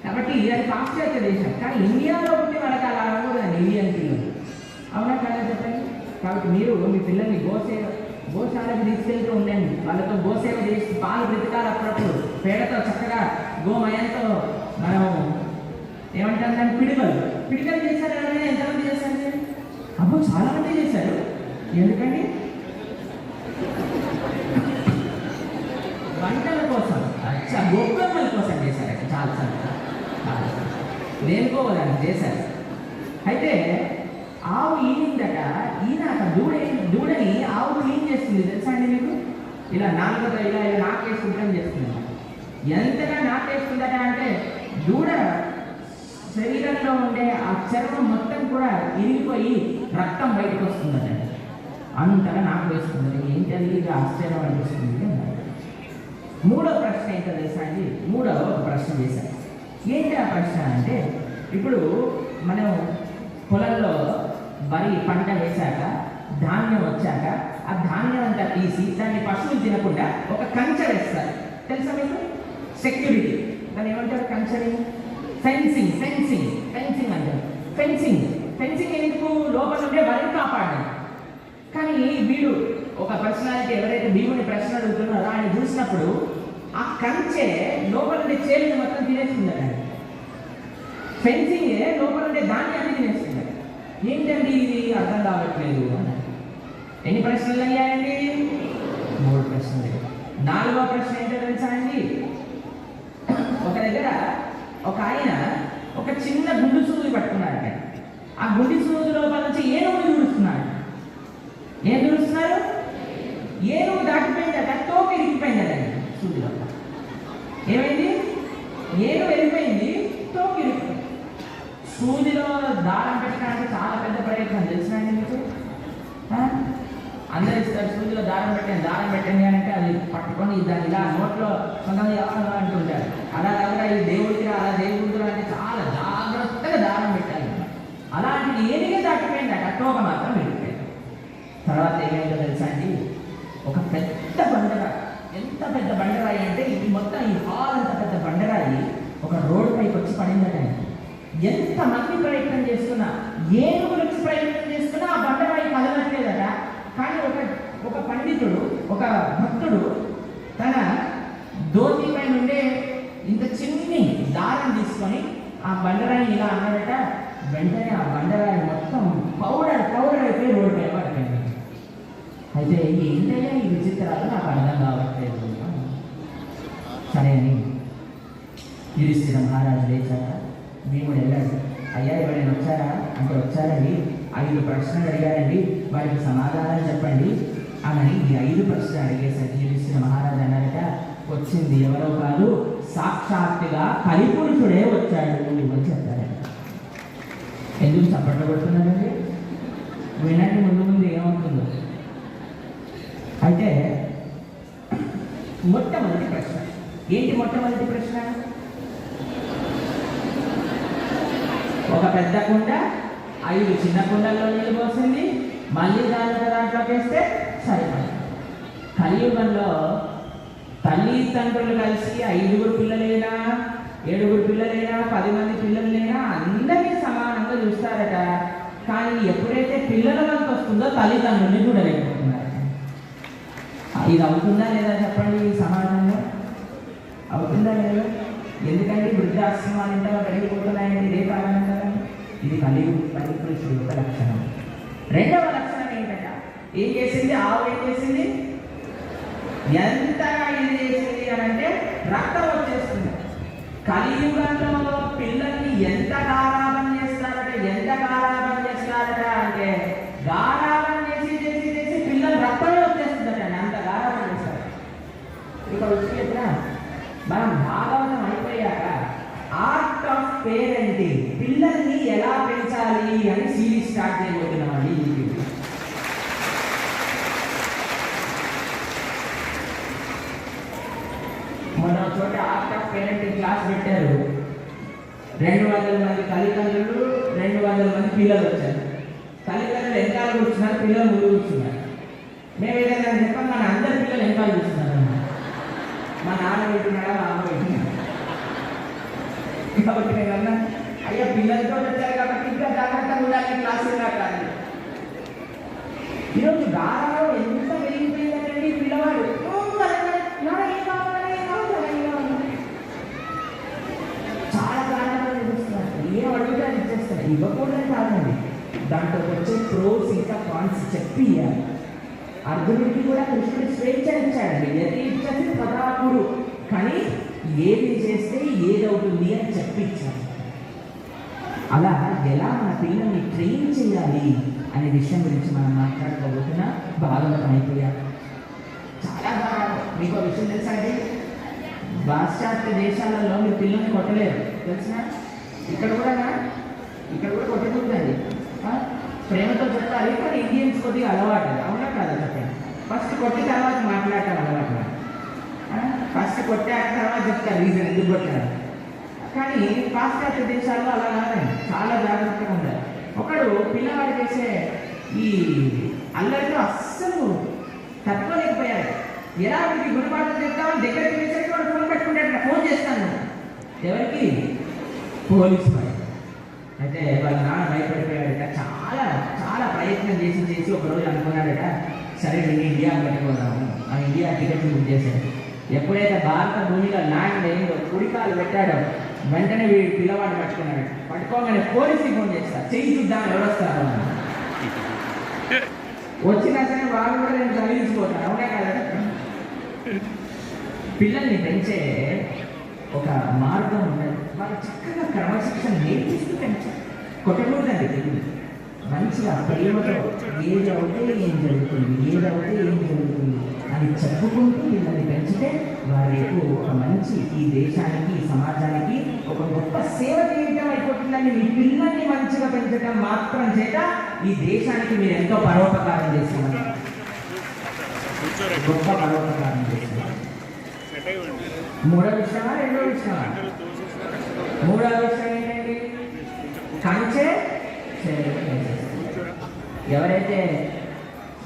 కాబట్టి అది పాశ్చాత్య దేశం. కానీ ఇండియాలో ఉంటే వాళ్ళకి అలా అనకూడదండి ఇండియన్ పిల్లలు. అవునా కదా చెప్పండి? కాబట్టి మీరు మీ పిల్లల్ని గోశాలకు తీసుకెళ్తూ ఉండండి. వాళ్ళతో గోసేవ చేసి పాలు బ్రతకాలి. అప్పుడప్పుడు పేడతో చక్కగా గోమయంతో మనం ఏమంటాం దాన్ని పిడికలు చేశారు. ఎవరైనా ఎంతమంది చేశారు? అబ్బో చాలా మంది చేశారు. ఎందుకండి? వంటల కోసం, గొప్పమ్మల కోసం చేశారు. చాలా దేనికోవాలని చేశారు. అయితే ఆవు ఈనిందట. ఈనాక దూడని ఆవు క్లీన్ చేస్తుంది, తెలుసా అండి మీకు? ఇలా నాలుగుతో ఇలా నాకేసుకుంటాం చేస్తుంది. ఎంతగా నాకేస్తుందట అంటే దూడ శరీరంలో ఉండే ఆ చర్మం మొత్తం కూడా ఇరిగిపోయి రక్తం బయటకు వస్తుందట. అంతగా నాకు వేస్తుంది. ఏంటది? ఇది ఆశ్చర్యం అనిపిస్తుంది. మూడో ప్రశ్న ఏంటో తెలుసా అండి? మూడవ ప్రశ్న చేశాను. ఏంటి ఆ ప్రశ్న అంటే, ఇప్పుడు మనం పొలంలో వరి పంట వేశాక ధాన్యం వచ్చాక ఆ ధాన్యం అంతా తీసి దాన్ని పశువులు తినకుండా ఒక కంచె వేస్తారు, తెలుసా మీకు? సెక్యూరిటీ. దాన్ని ఏమంటారు? కంచెని ఫెన్సింగ్ అంటారు. ఫెన్సింగ్ ఎందుకు? లోపల ఉండే వరిని కాపాడడం. కానీ వీడు ఒక పర్సనాలిటీ ఎవరైతే భీముని ప్రశ్న అడుగుతున్నారో ఆయన చూసినప్పుడు ఆ కంచె లోపల ఉండే చేతిని మొత్తం తినేస్తుందండి. ఫెన్సింగే లోపల ఉండే ధాన్యాన్ని తినేస్తుంది. ఏంటండి ఇది? అర్థం కావట్లేదు అన్నారు. ఎన్ని ప్రశ్నలు అయ్యాయండి? 3 ప్రశ్నలు. 4వ ప్రశ్న ఏంటో తెలుసా అండి? ఒక దగ్గర ఒక ఆయన ఒక చిన్న గుండు సూది పట్టుకున్నాడు. ఆ గుండి సూది లోపల నుంచి ఏనుగుని దూరుస్తున్నాడు. ఏం దూరుస్తున్నారు? ఏనుగు దాటిపోయిందట, తోక ఇరిగిపోయిందట సూది లోపల. ఏమైంది? ఏనుగు వెళ్ళిపోయింది, తోక ఇరిగిపోయింది. సూదిలో దారం పెట్టడానికి చాలా పెద్ద ప్రయత్నం, తెలిసినండి మీకు? అందరూ ఇస్తారు సూదిలో దారం పెట్టండి అంటే అది పట్టుకొని దాన్ని ఇలా నోట్లో కొంతమంది అంటుంటారు. అలా కాకుండా ఈ దేవుడికి అలా దేవుడికి అంటే చాలా జాగ్రత్తగా దారం పెట్టాలి. అలాంటిది ఏదిగా దాటిపోయిందట, తోక మాత్రం వెళ్ళిపోయింది. తర్వాత ఏమైందో తెలుసా అండి? ఒక పెద్ద బండరాయి. ఎంత పెద్ద బండరాయి అంటే ఇది మొత్తం ఈ హాల్ అంత పెద్ద బండరాయి ఒక రోడ్డు పైకి వచ్చి పడిందట. ఎంతమంది ప్రయత్నం చేస్తున్నా, ఏనుగులు వచ్చి ప్రయత్నం చేస్తున్నా ఆ బండరాయి కదలట్లేదట. కానీ ఒక పండితుడు, ఒక భక్తుడు తన ధోతి పై నుండే ఇంత చిన్ని దారం తీసుకొని ఆ బండరాయి ఇలా అన్నాడట. వెంటనే ఆ బండరాయి మొత్తం పౌడర్ అయిపోయి రోడ్డు పై పడిపోయింది. అయితే ఏంటయ్యా ఈ విచిత్రాలు నాకు అర్థం కావట్లేదు. సరే అని యుధిష్ఠిర మహారాజు లేచాక భీముడు వెళ్ళాడు. అయ్యా ఎవరైనా వచ్చారా అంటే, వచ్చారండి, 5 ప్రశ్నలు అడిగారండి, వారికి సమాధానం చెప్పండి అని ఈ 5 ప్రశ్నలు అడిగేసరికి యుధిష్ఠిర మహారాజు అన్నారట, వచ్చింది ఎవరో కాదు, సాక్షాత్తుగా కలిపురుషుడే వచ్చాడు అని చెప్పారట. ఎందుకు చప్పట్లు కొడుతున్నారండి? వినండి ముందు ఏమవుతుందో. అయితే మొట్టమొదటి ప్రశ్న ఏంటి? మొట్టమొదటి ప్రశ్న, ఒక పెద్ద కుండ 5 చిన్న కుండల్లో నీళ్ళు పోసింది, మళ్ళీ దాంట్లో వేస్తే సరిపడింది. కలియుగంలో తల్లిదండ్రులు కలిసి 5 పిల్లలైనా 7 పిల్లలైనా 10 మంది పిల్లలైనా అందరినీ సమానంగా చూస్తారట. కానీ ఎప్పుడైతే పిల్లల వంతు వస్తుందో తల్లిదండ్రుల్ని చూడలేకపోతున్నారు. ఇది అవుతుందా లేదా చెప్పండి? ఈ సమాజంలో అవుతుందా లేదా? ఎందుకంటే వృద్ధాశ్రమాలు ఇంత పెరిగిపోతున్నాయండి, ఇదే కారణం కదా. ఇది కలిపురుషుడు యొక్క లక్షణం. రెండవ లక్షణం ఏంటంటే, ఏం చేసింది? ఆవు ఏం చేసింది? ఎంతగా ఇది చేసింది అని అంటే రక్తం వచ్చేస్తుంది. కలియుగంలో పిల్లల్ని ఎంత గారాబం చేస్తారట అంటే గారాబం చేసి పిల్లలు రక్తమే వచ్చేస్తుందట. అంత గారాబం చేస్తారు. ఇక వచ్చి ఎట్లా మనం భాగవతం అయిపోయాక ఆర్ట్ ఆఫ్ పేరెంటింగ్, పిల్లల్ని ఎలా పెంచాలి అని సిరీస్ స్టార్ట్ చేయబోతున్నామండి. ఒక చోట ఆర్ట్ ఆఫ్ పేరెంటింగ్ క్లాస్ పెట్టారు. 200 మంది తల్లిదండ్రులు, 200 మంది పిల్లలు వచ్చారు. తల్లిదండ్రులు వెనకాల కూర్చున్నారు, పిల్లలు ముందు కూర్చున్నారు. మేము ఏదైనా చెప్పాం, మన అందరి పిల్లలు వెనకాల కూర్చున్నారు. మా నాన్న పెట్టున్నాడా, మా అమ్మ పెట్టున్నాడు. కాబట్టి నేను అన్నా, అయ్యా పిల్లలతో వచ్చారు కాబట్టి ఇంకా జాగ్రత్తగా ఉండాలి క్లాసులు కాదు. ఈరోజు గారంలో ఎంత వెలిగిపోయిందంటే పిల్లవాడు చాలా కారణాలు చూపిస్తున్నారు. ఏం అడుగుతా ఇచ్చేస్తారు, ఇవ్వకూడదని కాదండి, దాంట్లో వచ్చే ప్రోస్ ఇంకా కాన్స్ చెప్పి ఇవ్వాలి. అర్జునుడికి కూడా కృష్ణుడు స్వేచ్ఛ ఇచ్చాడండి, ఎది ఇచ్చేసి పదాకుడు, కానీ ఏది చేస్తే ఏదవుతుంది అని చెప్పి ఇచ్చాడు. అలా ఎలా మన పిల్లల్ని ట్రైన్ చేయాలి అనే విషయం గురించి మనం మాట్లాడుకోబోతున్నా. భాగవతం అయిపోయా చాలా బాగా. మీకు విషయం తెలుసా అండి, పాశ్చాత్య దేశాలలో మీరు పిల్లల్ని కొట్టలేరు తెలిసిన. ఇక్కడ కూడా కొట్టకూడదండి, ప్రేమతో చెప్పాలి. కానీ ఇండియన్స్ కొద్దిగా అలవాటు, అవునా కాదా చెప్పండి. ఫస్ట్ కొట్టిన తర్వాత మాట్లాడటం అలవాటు. ఫస్ట్ కొట్టాక తర్వాత చెప్తారు రీజన్ ఎందుకు కొట్టారు. కానీ పాశ్చాత్య దేశాల్లో అలా కాదండి, చాలా జాగ్రత్తగా ఉండాలి. ఒకడు పిల్లవాడు చేసే ఈ అల్లరితో అస్సలు తట్టుకోలేకపోయాడు. ఎలా వీడికి గుణపాఠం చెప్తామని దగ్గరికి వేసేసి వాడు ఫోన్ పెట్టుకుంటాడు. ఫోన్ చేస్తాను ఎవరికి, పోలీసు వాడు. అయితే వాళ్ళ నాన్న భయపడిపోయాడట. చాలా చాలా ప్రయత్నం చేసి ఒకరోజు అనుకున్నాడట, సరే నేను ఇండియా పెట్టుకోదాము. ఆ ఇండియా టికెట్ బుక్ చేశాడు. ఎప్పుడైతే భారత భూమిలో ల్యాండ్ అయిందో, కుడికాలు పెట్టాడో, వెంటనే వీడు పిల్లవాడు పట్టుకున్నాడు. పట్టుకోగానే పోలీసుకి ఫోన్ చేస్తారు, చెయ్యి చూద్దాం ఎవరు వస్తారు. వచ్చినా సరే వాళ్ళు కూడా నేను కలిగిపోతాను, అవునా కదా. పిల్లల్ని పెంచే ఒక మార్గం ఉన్నది. వాళ్ళు చక్కగా క్రమశిక్షణ నేర్పిస్తూ పెంచాలి. కొట్టకూడదండి పిల్లలు. మంచిగా ప్రేమతో ఏదవుతే ఏం జరుగుతుంది అని చెప్పుకుంటూ పిల్లల్ని పెంచితే వారికి ఒక మంచి ఈ దేశానికి, ఈ సమాజానికి ఒక గొప్ప సేవ చేయటం అయిపోతుందని. మీ పిల్లల్ని మంచిగా పెంచడం మాత్రం చేత ఈ దేశానికి మీరు ఎంతో పరోపకారం చేస్తున్నారు, గొప్ప పరోపకారం చేస్తున్నారు. మూడో విషయమా, రెండో విషయమా? మూడో విషయం ఏంటండి, కంచె ఎవరైతే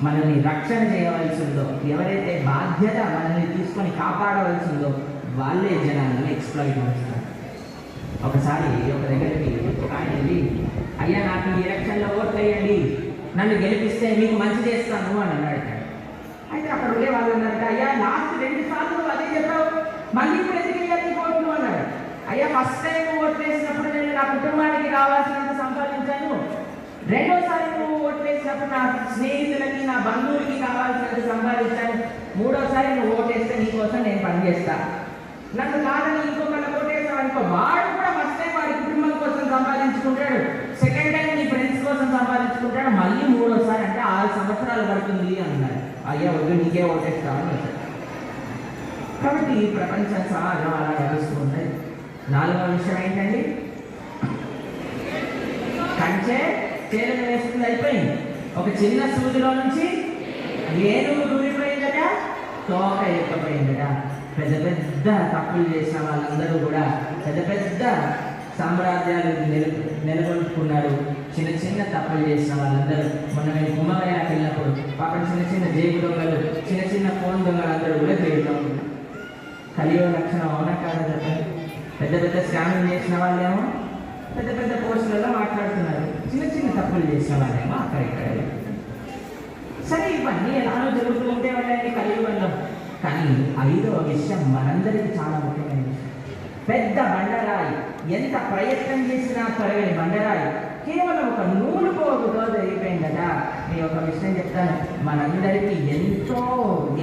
మనల్ని రక్షణ చేయవలసి ఉందో, ఎవరైతే బాధ్యత మనల్ని తీసుకొని కాపాడవలసి ఉందో వాళ్ళే జనాలను ఎక్స్ప్లాయిట్ చేస్తారు. ఒకసారి ఒక దగ్గరికి ఒక ఆయన వెళ్ళి, అయ్యా నాకు ఈ ఎలక్షన్లో ఓట్లు వేయండి, నన్ను గెలిపిస్తే మీకు మంచి చేస్తాను అని అన్నాడు. అయితే అక్కడ ఉండే వాళ్ళు అన్నారట, అయ్యా లాస్ట్ 2 సార్లు అదే చెప్పావు, మళ్ళీ ఇప్పుడు ఎందుకు వేయాలి ఓట్లు అన్నాడు. అయ్యా ఫస్ట్ టైం ఓట్లు వేసినప్పుడు నేను నా కుటుంబానికి కావాల్సినంత సంపాదించాను, రెండోసారి నువ్వు ఓట్లు వేసినప్పుడు నా స్నేహితులకి, నా బంధువులకి కావాల్సినంత సంపాదించాను, మూడోసారి నువ్వు ఓటేస్తే నీకోసం నేను పనిచేస్తాను. నన్ను కాదని ఇంకొకళ్ళ ఓటేస్తావు అనుకో, వాడు కూడా ఫస్ట్ టైం వాడి కుటుంబం కోసం సంపాదించుకుంటాడు, సెకండ్ టైం నీ ఫ్రెండ్స్ కోసం సంపాదించుకుంటాడు, మళ్ళీ మూడోసారి అంటే 6 సంవత్సరాలు పడుతుంది అన్నారు. అయ్యా వద్దు, నీకే ఓటేస్తామని వచ్చాడు. కాబట్టి ప్రపంచ సమాజం అలా నడుస్తూ ఉంది. 4వ విషయం ఏంటండి, కంచె చేలను వేస్తుంది, అయిపోయింది. ఒక చిన్న సూదిలో నుంచి ఏనుగు దూరిపోయిందట, తోక ఎక్కపోయిందట. పెద్ద పెద్ద తప్పులు చేసిన వాళ్ళందరూ కూడా పెద్ద పెద్ద సామ్రాజ్యాలు నెలకొల్పుకున్నారు. చిన్న చిన్న తప్పులు చేసిన వాళ్ళందరూ, మొన్న నేను కుంభమేళాకి వెళ్ళినప్పుడు అక్కడ చిన్న చిన్న జేబు దొంగలు, చిన్న చిన్న ఫోన్ దొంగలు అందరూ కూడా జైల్లో ఉన్నారు. కలియుగ లక్షణం అవునా కాదా చెప్పండి. పెద్ద పెద్ద స్కామ్లు చేసిన వాళ్ళేమో పెద్ద పెద్ద పోస్టులలో మాట్లాడుతున్నారు, చిన్న చిన్న తప్పులు చేసిన వాళ్ళేమో అక్కడ ఇక్కడ. సరే ఇవన్నీ ఎలానో జరుగుతూ ఉంటే వాళ్ళని కలియుగంలో. కానీ 5వ విషయం మనందరికీ చాలా ముఖ్యమైన విషయం. పెద్ద బండరాయి, ఎంత ప్రయత్నం చేసినా తొలగని బండరాయి కేవలం ఒక నూలు పోగుతో జరిగిపోయిందట. నేను ఒక విషయం చెప్తాను, మనందరికీ ఎంతో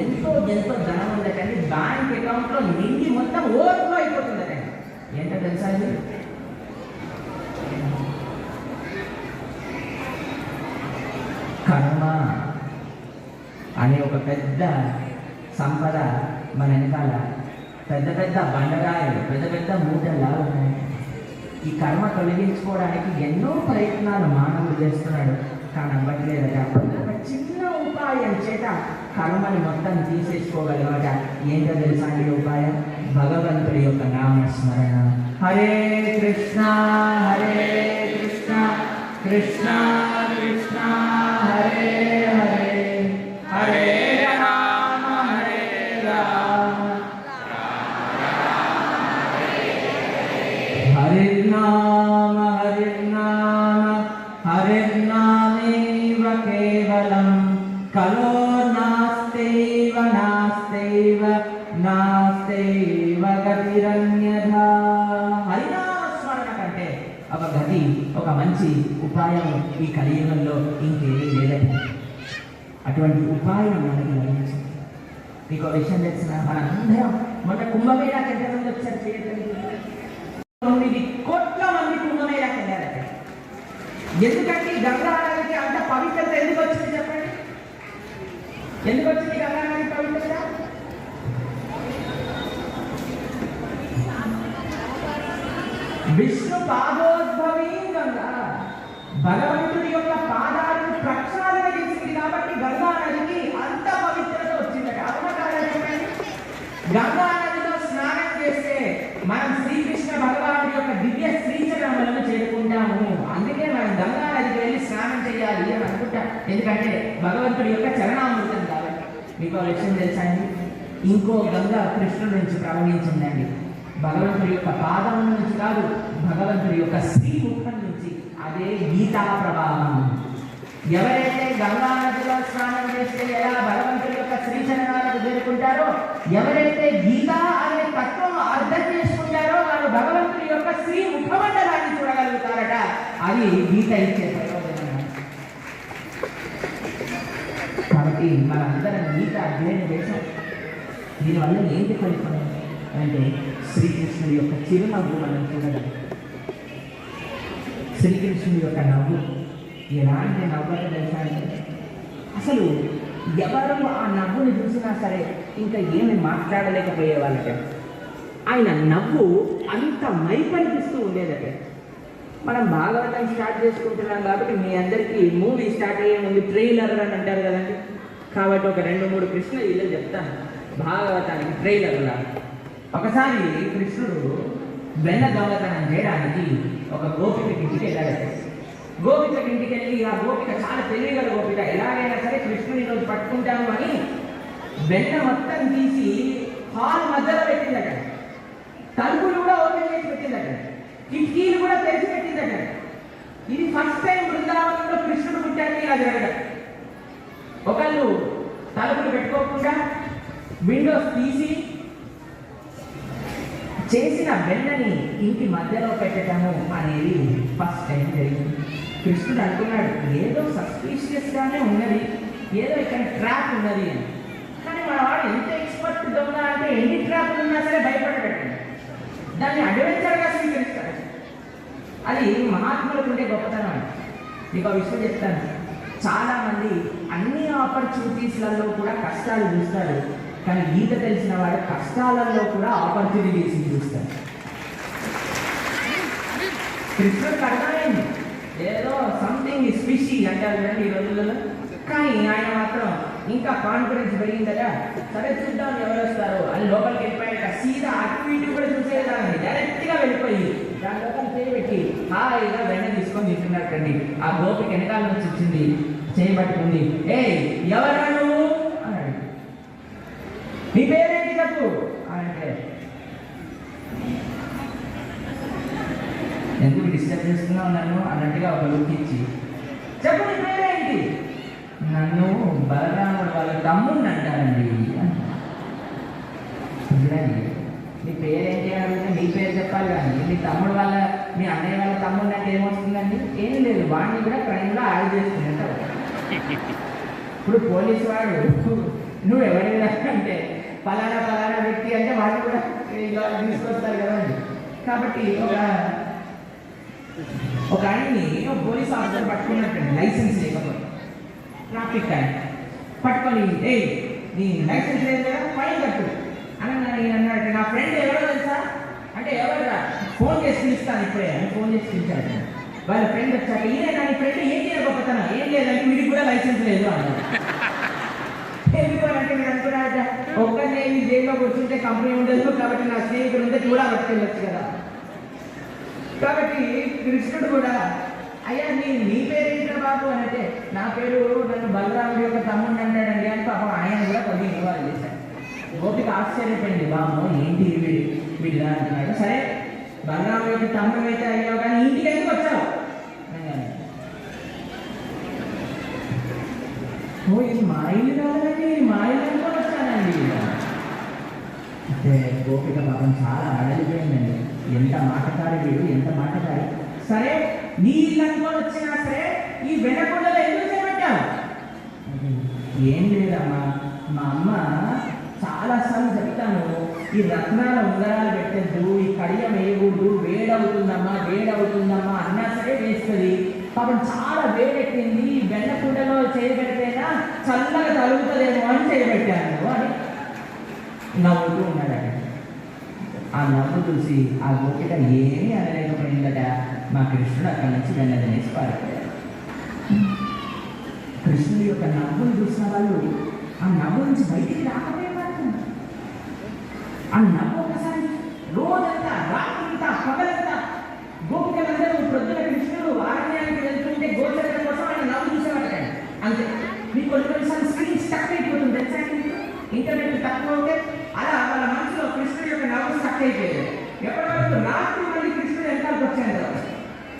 ఎంతో ఎంతో ధనం ఉందటండి, బ్యాంక్ అకౌంట్లో నిండి మొత్తం ఓవర్ఫ్లో అయిపోతుందటండి. ఏంటో తెలుసా అండి, కర్మ అనే ఒక పెద్ద సంపద మన వెనకాల పెద్ద పెద్ద బండరాయలు, పెద్ద పెద్ద మూటల్లా ఉన్నాయి. ఈ కర్మ తొలగించుకోవడానికి ఎన్నో ప్రయత్నాలు మానవుడు చేస్తున్నాడు, కానీ అవ్వట్లేదట. ఒక చిన్న ఉపాయం చేత కర్మని మొత్తం తీసేసుకోగలమట. ఏంటో తెలుసా ఈ ఉపాయం, భగవంతుడి యొక్క నామస్మరణ. హరే కృష్ణ కృష్ణ కృష్ణ హరే హరే, హరే రామ హరిర్నామ హరిర్నామేవ కేవలం కలో నాస్తైవ గతిరన్యథా. హరినామస్మరణ కంటే ఒక గతి, ఒక మంచి ఉపాయం ఈ కలియుగంలో ఇంకేమీ లేదండి. అటువంటి ఉపాయం మనకి లభించింది. మీకు విషయం తెలిసిన మనందరం మొన్న కుంభమేళాకి ఎంతమంది వచ్చారు? 9 కోట్ల మంది కుంభమేళాకి వెళ్ళారట. ఎందుకంటే గంగా నదికి అంత పవిత్రత ఎందుకు వచ్చింది చెప్పండి? ఎందుకు వచ్చింది గంగా నది పవిత్రత? విష్ణు పాదోద్భవీ గంగా, భగవంతుడి యొక్క పాదాలను ప్రక్షాళన చేసింది కాబట్టి గంగా నదికి అంత పవిత్రత వచ్చిందట. చెప్పండి, గంగా నదిలో స్నానం చేస్తే మనం శ్రీకృష్ణ భగవానుడి యొక్క దివ్య శ్రీచరణములను చేరుకుంటాము. అందుకే మనం గంగా నదికి వెళ్ళి స్నానం చేయాలి అని అనుకుంటాం. ఎందుకంటే భగవంతుడి యొక్క చరణామృతం కాబట్టి. మీకు విషయం తెలుసా అండి? ఇంకో గంగా కృష్ణుడి నుంచి ప్రవహించిందండి. భగవంతుడి యొక్క పాదం నుంచి కాదు, భగవంతుడి యొక్క శ్రీముఖం నుంచి. అదే గీతా ప్రవాహం. ఎవరైతే గంగా నదిలో స్నానం చేస్తే ఎలా భగవంతుడి యొక్క శ్రీచరణాలకు చేరుకుంటారో, ఎవరైతే గీత అనే తత్వం అర్థం చేసుకుంటారో వాళ్ళు భగవంతుడి యొక్క శ్రీ ముఖమండలాన్ని చూడగలుగుతారట. అది గీత ఇచ్చే ప్రయోజనం. కాబట్టి మనందరం గీత అధ్యయనం చేశాం. దీనివల్ల ఏంటి ఫలితం అంటే శ్రీకృష్ణుడి యొక్క చిరునవ్వు మనం చూడగలం. శ్రీకృష్ణుడి యొక్క నవ్వు ఎలాంటి నవ్వులు తెలుసా? అసలు ఎవరు ఆ నవ్వుని చూసినా సరే ఇంకా ఏమి మాట్లాడలేకపోయే వాళ్ళట. ఆయన నవ్వు అంత మైపనిపిస్తూ ఉండేదట. మనం భాగవతం స్టార్ట్ చేసుకుంటున్నాం కాబట్టి మీ అందరికీ మూవీ స్టార్ట్ అయ్యే ముందు ట్రైలర్ అని అంటారు కదండి. కాబట్టి ఒక 2-3 కృష్ణ ఇలా చెప్తాను భాగవతానికి ట్రైలర్లా. ఒకసారి కృష్ణుడు వెన్న దొంగతనం చేయడానికి ఒక గోపిక ఇంటికి వెళ్ళాడట. గోపిక ఇంటికి వెళ్ళి ఆ గోపిక చాలా తెలివిగల గోపిక. ఎలాగైనా సరే కృష్ణుని రోజు పట్టుకుంటాము అని వెన్న మొత్తం తీసి హాల్ మధ్యలో పెట్టిందట. తలుపులు కూడా ఓపెన్ చేసి పెట్టిందట. కిటికీలు కూడా తెరిచి పెట్టిందట. ఇది ఫస్ట్ టైం బృందావనంలో కృష్ణుడు పుట్టాక ఇలా జరగదు. ఒకళ్ళు తలుపులు పెట్టుకోకుండా విండోస్ తీసి చేసిన వెన్నని ఇంటి మధ్యలో పెట్టడము అనేది ఫస్ట్ టైం జరిగింది. కృష్ణుడు అనుకున్నాడు ఏదో సస్పీషియస్గానే ఉన్నది, ఏదో ఇక్కడ ట్రాప్ ఉన్నది అని. కానీ మన వాడు ఎంత ఎక్స్పర్ట్ దొంగ అంటే ఎన్ని ట్రాప్లు ఉన్నా సరే భయపడబెట్టండి, దాన్ని అడ్వెంచర్గా స్వీకరిస్తాడు. అది మహాత్ములకు ఉండే గొప్పతనం. మీకు ఆ విషయం చెప్తాను. చాలామంది అన్ని ఆపర్చునిటీస్లలో కూడా కష్టాలు చూస్తారు, కానీ గీత తెలిసిన వాడు కష్టాలలో కూడా ఆపర్చునిటీస్ చూస్తాడు. కృష్ణుడికి అర్థమైంది ఏదో సంథింగ్ స్పిషీ అంటారు కదండి ఈ రోజులలో. కానీ ఆయన మాత్రం ఇంకా కాన్ఫిడెన్స్ పెరిగిందట. సరే చూద్దాం ఎవరు వస్తారు అని లోపలికి వెళ్ళిపోయాక సీదా అటు ఇటు కూడా చూసేదాన్ని డైరెక్ట్గా వెళ్ళిపోయి దాని లోపల చేయబెట్టి హాయిగా వెన్న తీసుకొని తింటున్నట్టండి. ఆ గోపిక వెనకాల నుంచి వచ్చింది, చేయబట్టుకుంది. ఎవరు నువ్వు అన్నాడు. నీ పేరేంటి చెప్పు అంటే ఎందుకు డిస్టర్బ్ చేస్తున్నావు నన్ను అన్నట్టుగా ఒక లుక్ ఇచ్చి చెప్పు నీ పేరేంటి? నన్ను బలరాముడు వాళ్ళ తమ్ముడిని అంటారండి. నీ పేరేంటి అని అడిగితే నీ పేరు చెప్పాలి కానీ మీ తమ్ముడు వాళ్ళ మీ అన్నయ్య వాళ్ళ తమ్ముడిని అంటే ఏమొస్తుందండి? ఏం లేదు, వాడిని కూడా క్రైమ్లో యాడ్ చేస్తుందంటారు. ఇప్పుడు పోలీసు వాడు నువ్వు ఎవరిని అంటే పలానా పలానా వ్యక్తి అంటే వాడిని కూడా ఇలా తీసుకొస్తారు కదండి. కాబట్టి ఒక ఆయన్ని పోలీస్ ఆఫీసర్ పట్టుకున్నట్టండి, లైసెన్స్ లేకపోతే ట్రాఫిక్ ఆయన పట్టుకొని నీ లైసెన్స్ లేదు కదా ఫైన్ కట్టు అని అన్నాడు. నా ఫ్రెండ్ ఎవరో తెలుసా అంటే ఎవరురా ఫోన్ చేసి పిలుస్తాను ఇప్పుడే అని ఫోన్ చేసి పిలిచాడు. వాళ్ళ ఫ్రెండ్ వచ్చాక ఈయన నా ఫ్రెండ్ ఏం చేయకపోతానా? ఏం లేదంటే వీడికి కూడా లైసెన్స్ లేదు అన్నాడు. ఎందుకు అంటే మీరు అనుకున్నారట ఒక్కరిని జైల్లో కూర్చుంటే కంపెనీ ఉండదు కాబట్టి నా స్నేహితుడు ఉంటే కూడా పట్టుకెళ్ళొచ్చు కదా. కాబట్టి కృష్ణుడు కూడా అయ్యా నీ పేరేంటా బాబు అని అంటే నా పేరు నన్ను బలరాముడి యొక్క తమ్ముడు అన్నాడండి అని పాపం ఆయన కూడా కొన్ని ఇన్వాల్వ్ చేశాడు. గోపిక ఆశ్చర్యపోయింది, బాబు ఏంటి వీడిలా అంటున్నాడు. సరే బలరాముడి యొక్క తమ్ముడు అయితే అయ్యావు కానీ ఇంటికి ఎందుకు వచ్చావు? ఓ ఇది మా ఇల్లు కాదండి, మా ఇల్లు అనుకొని వచ్చానండి అంటే గోపిక పాపం చాలా అడలిపోయిందండి. ఎంత మాటకారి వీడు, ఎంత మాటకారి. సరే నీ ఇల్లు అనుకొని వచ్చినా సరే ఈ వెనకొండలో ఎందుకు చేపట్టావు? ఏం లేదమ్మా, మా అమ్మ చాలాసార్లు చెప్తాను ఈ రత్నాల ఉంగరాలు పెట్టద్దు, ఈ కడియం వేయకూడదు, వేడవుతుందమ్మా అన్నా సరే వేస్తుంది. పాపం చాలా వేడెక్కింది, వెన్నకుండలో చేయబెడితేనా చల్లగా తలుగుతుందేమో అని చేయబెట్టాను అని నవ్వుతూ ఉన్నాడట. ఆ నవ్వు చూసి ఆ గోపిక ఏమీ అనలేకపోయిందట. మా కృష్ణుడు అక్కడి నుంచి వెన్నదనేసి పారిపోయాడు. కృష్ణుడి యొక్క నవ్వును చూసిన వాళ్ళు ఆ నవ్వు నుంచి బయటికి రాకపోయేవారు. ఆ నవ్వు ఒకసారి రోజంతా రాత్రంతా పగలంతా గోపికలందరూ ప్రొద్దున కృష్ణుడు ఆరణ్యానికి వెళ్తుంటే గోచరం కోసం ఆయన నవ్వు చూసేవాడు. అంతే. మీకు కొన్నిసార్లు స్క్రీన్ స్టక్ అయిపోతుంది తెలుసా? ఇంటర్నెట్ తక్కువ ఉంటే అలా వాళ్ళ మనసులో కృష్ణుడి యొక్క నవ్వు స్టక్ అయిపోయేది. ఎప్పటి వరకు రాత్రి మళ్ళీ కృష్ణుడు వెనకాలకు వచ్చాను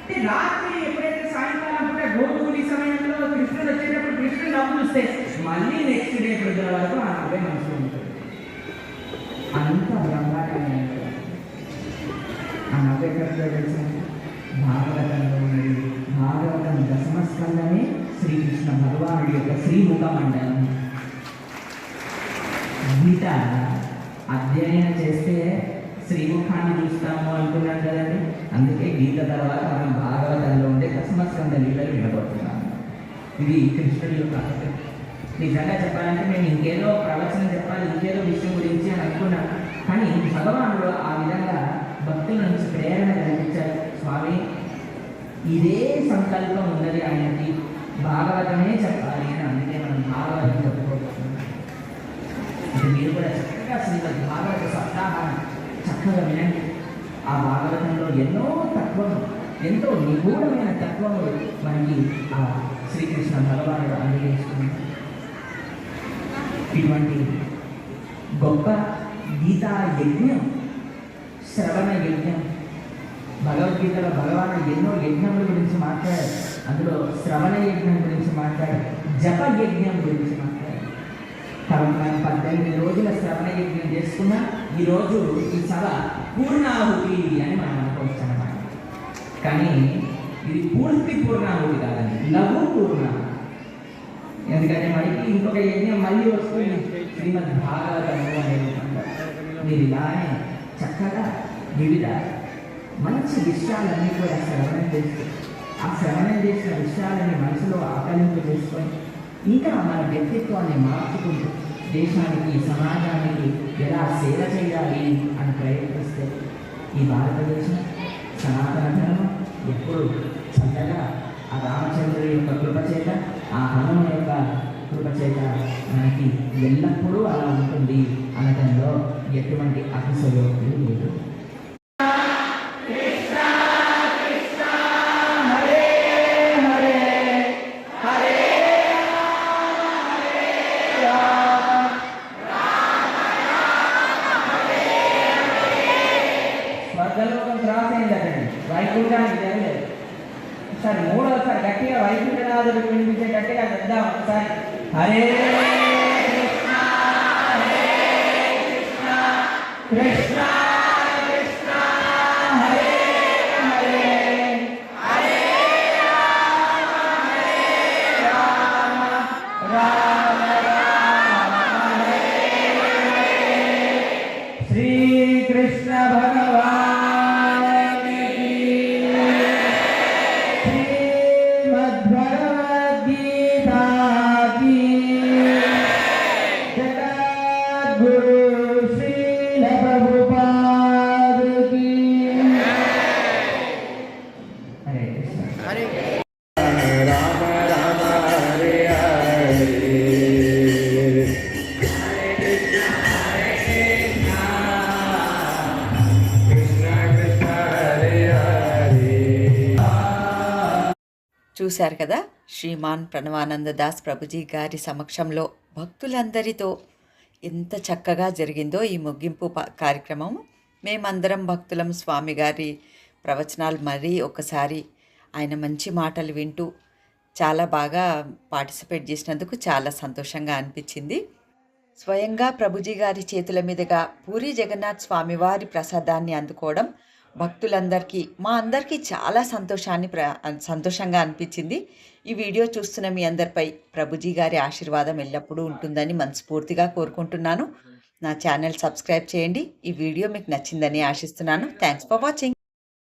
అంటే రాత్రి ఎప్పుడైతే సాయంకాలం కూడా గోధుమలి సమయంలో కృష్ణుడు వచ్చేటప్పుడు కృష్ణుడు నవ్వు చూస్తే మళ్ళీ నెక్స్ట్ డే ప్రజల వరకు ఆ నవ్వే మనసులో ఉంటుంది. అంత బ్రహ్మాండమైన ఆ నవ్వు ఎక్కడ తెలిసిన భాగవతంలో ఉన్నది. భాగవతం దశమస్కందమే శ్రీకృష్ణ భగవానుడి యొక్క శ్రీముఖ మండలం. గీత అధ్యయనం చేస్తే శ్రీముఖాన్ని చూస్తాము అనుకున్నాం కదండి. అందుకే గీత తర్వాత మనం భాగవతంలో ఉండే దశమస్కంద లీలలు వినబడుతున్నాము. ఇది కృష్ణుడి యొక్క నిజంగా చెప్పాలంటే మేము ఇంకేదో ప్రవచనం చెప్పాలి, ఇంకేదో విషయం గురించి అని అనుకున్నాం. కానీ భగవానుడు ఆ విధంగా భక్తుల నుంచి ప్రేరణ కల్పించారు. స్వామి ఇదే సంకల్పం ఉన్నది ఆయనకి, భాగవతమే చెప్పాలి అని. అందుకే మనం భాగవతం చెప్పుకోబోతున్నాం. అంటే మీరు కూడా చక్కగా శ్రీమద్ భాగవత సప్తాహాన్ని చక్కగా వినండి. ఆ భాగవతంలో ఎన్నో తత్వము, ఎంతో నిగూఢమైన తత్వము మనకి ఆ శ్రీకృష్ణ భగవానుడు అందజేస్తున్నారు. ఇటువంటి గొప్ప గీతా యజ్ఞం, శ్రవణ యజ్ఞం. భగవద్గీతలో భగవానుడు ఎన్నో యజ్ఞముల గురించి మాట్లాడారు. అందులో శ్రవణ యజ్ఞం గురించి మాట్లాడారు, జప యజ్ఞం గురించి మాట్లాడారు. కాబట్టి మనం 18 రోజుల శ్రవణ యజ్ఞం చేసుకున్నా ఈరోజు ఈ సభ పూర్ణాహుతి అని మనం అనుకోవచ్చు అన్నమాట. కానీ ఇది పూర్తి పూర్ణాహుతి కాదండి, లఘు పూర్ణాహుతి. ఎందుకంటే మనకి ఇంకొక యజ్ఞం మళ్ళీ వస్తుంది, శ్రీమద్ భాగవతము అనేది. మీరు ఇలానే చక్కగా వివిధ మంచి విషయాలన్నీ కూడా శ్రవణం చేస్తూ ఆ శ్రవణం చేసిన విషయాలని మనసులో ఆకలింపు చేసుకొని ఇంకా మన వ్యక్తిత్వాన్ని మార్చుకుంటూ దేశానికి, సమాజానికి ఎలా సేవ చేయాలి అని ప్రయత్నిస్తే ఈ భారతదేశం సనాతన ధర్మం ఎప్పుడు చల్లగా ఆ రామచంద్రుడి యొక్క కృపచేత, ఆ హనుమ యొక్క కృపచేత మనకి ఎల్లప్పుడూ అలా ఉంటుంది అనడంలో ఎటువంటి అతిశయోక్తి లేదు. స్వర్గలోకం క్రాస్ అయిందటండి, వైకుంఠానికి జరగలేదు. ఒకసారి మూడోసారి గట్టిగా వైకుంఠనాథుడు వినిపించే గట్టిగా చెప్దాం ఒకసారి. హరే కృష్ణ హరే కృష్ణ కృష్ణ కృష్ణ హరే హరే హరే రామ రామ రామ హరే హరే. శ్రీకృష్ణ భగవాన్ गुरु श्रील प्रभुपाद చూశారు కదా, శ్రీమాన్ ప్రణవానంద దాస్ ప్రభుజీ గారి సమక్షంలో భక్తులందరితో ఎంత చక్కగా జరిగిందో ఈ ముగింపు కార్యక్రమం. మేమందరం భక్తులం స్వామి గారి ప్రవచనాలు మరీ ఒకసారి ఆయన మంచి మాటలు వింటూ చాలా బాగా పార్టిసిపేట్ చేసినందుకు చాలా సంతోషంగా అనిపించింది. స్వయంగా ప్రభుజీ గారి చేతుల మీదుగా పూరీ జగన్నాథ్ స్వామివారి ప్రసాదాన్ని అందుకోవడం భక్తులందరికీ, మా అందరికీ చాలా సంతోషంగా అనిపించింది. ఈ వీడియో చూస్తున్న మీ అందరిపై ప్రభుజీ గారి ఆశీర్వాదం ఎల్లప్పుడూ ఉంటుందని మనస్ఫూర్తిగా కోరుకుంటున్నాను. నా ఛానల్ సబ్స్క్రైబ్ చేయండి. ఈ వీడియో మీకు నచ్చిందని ఆశిస్తున్నాను. Thanks for watching.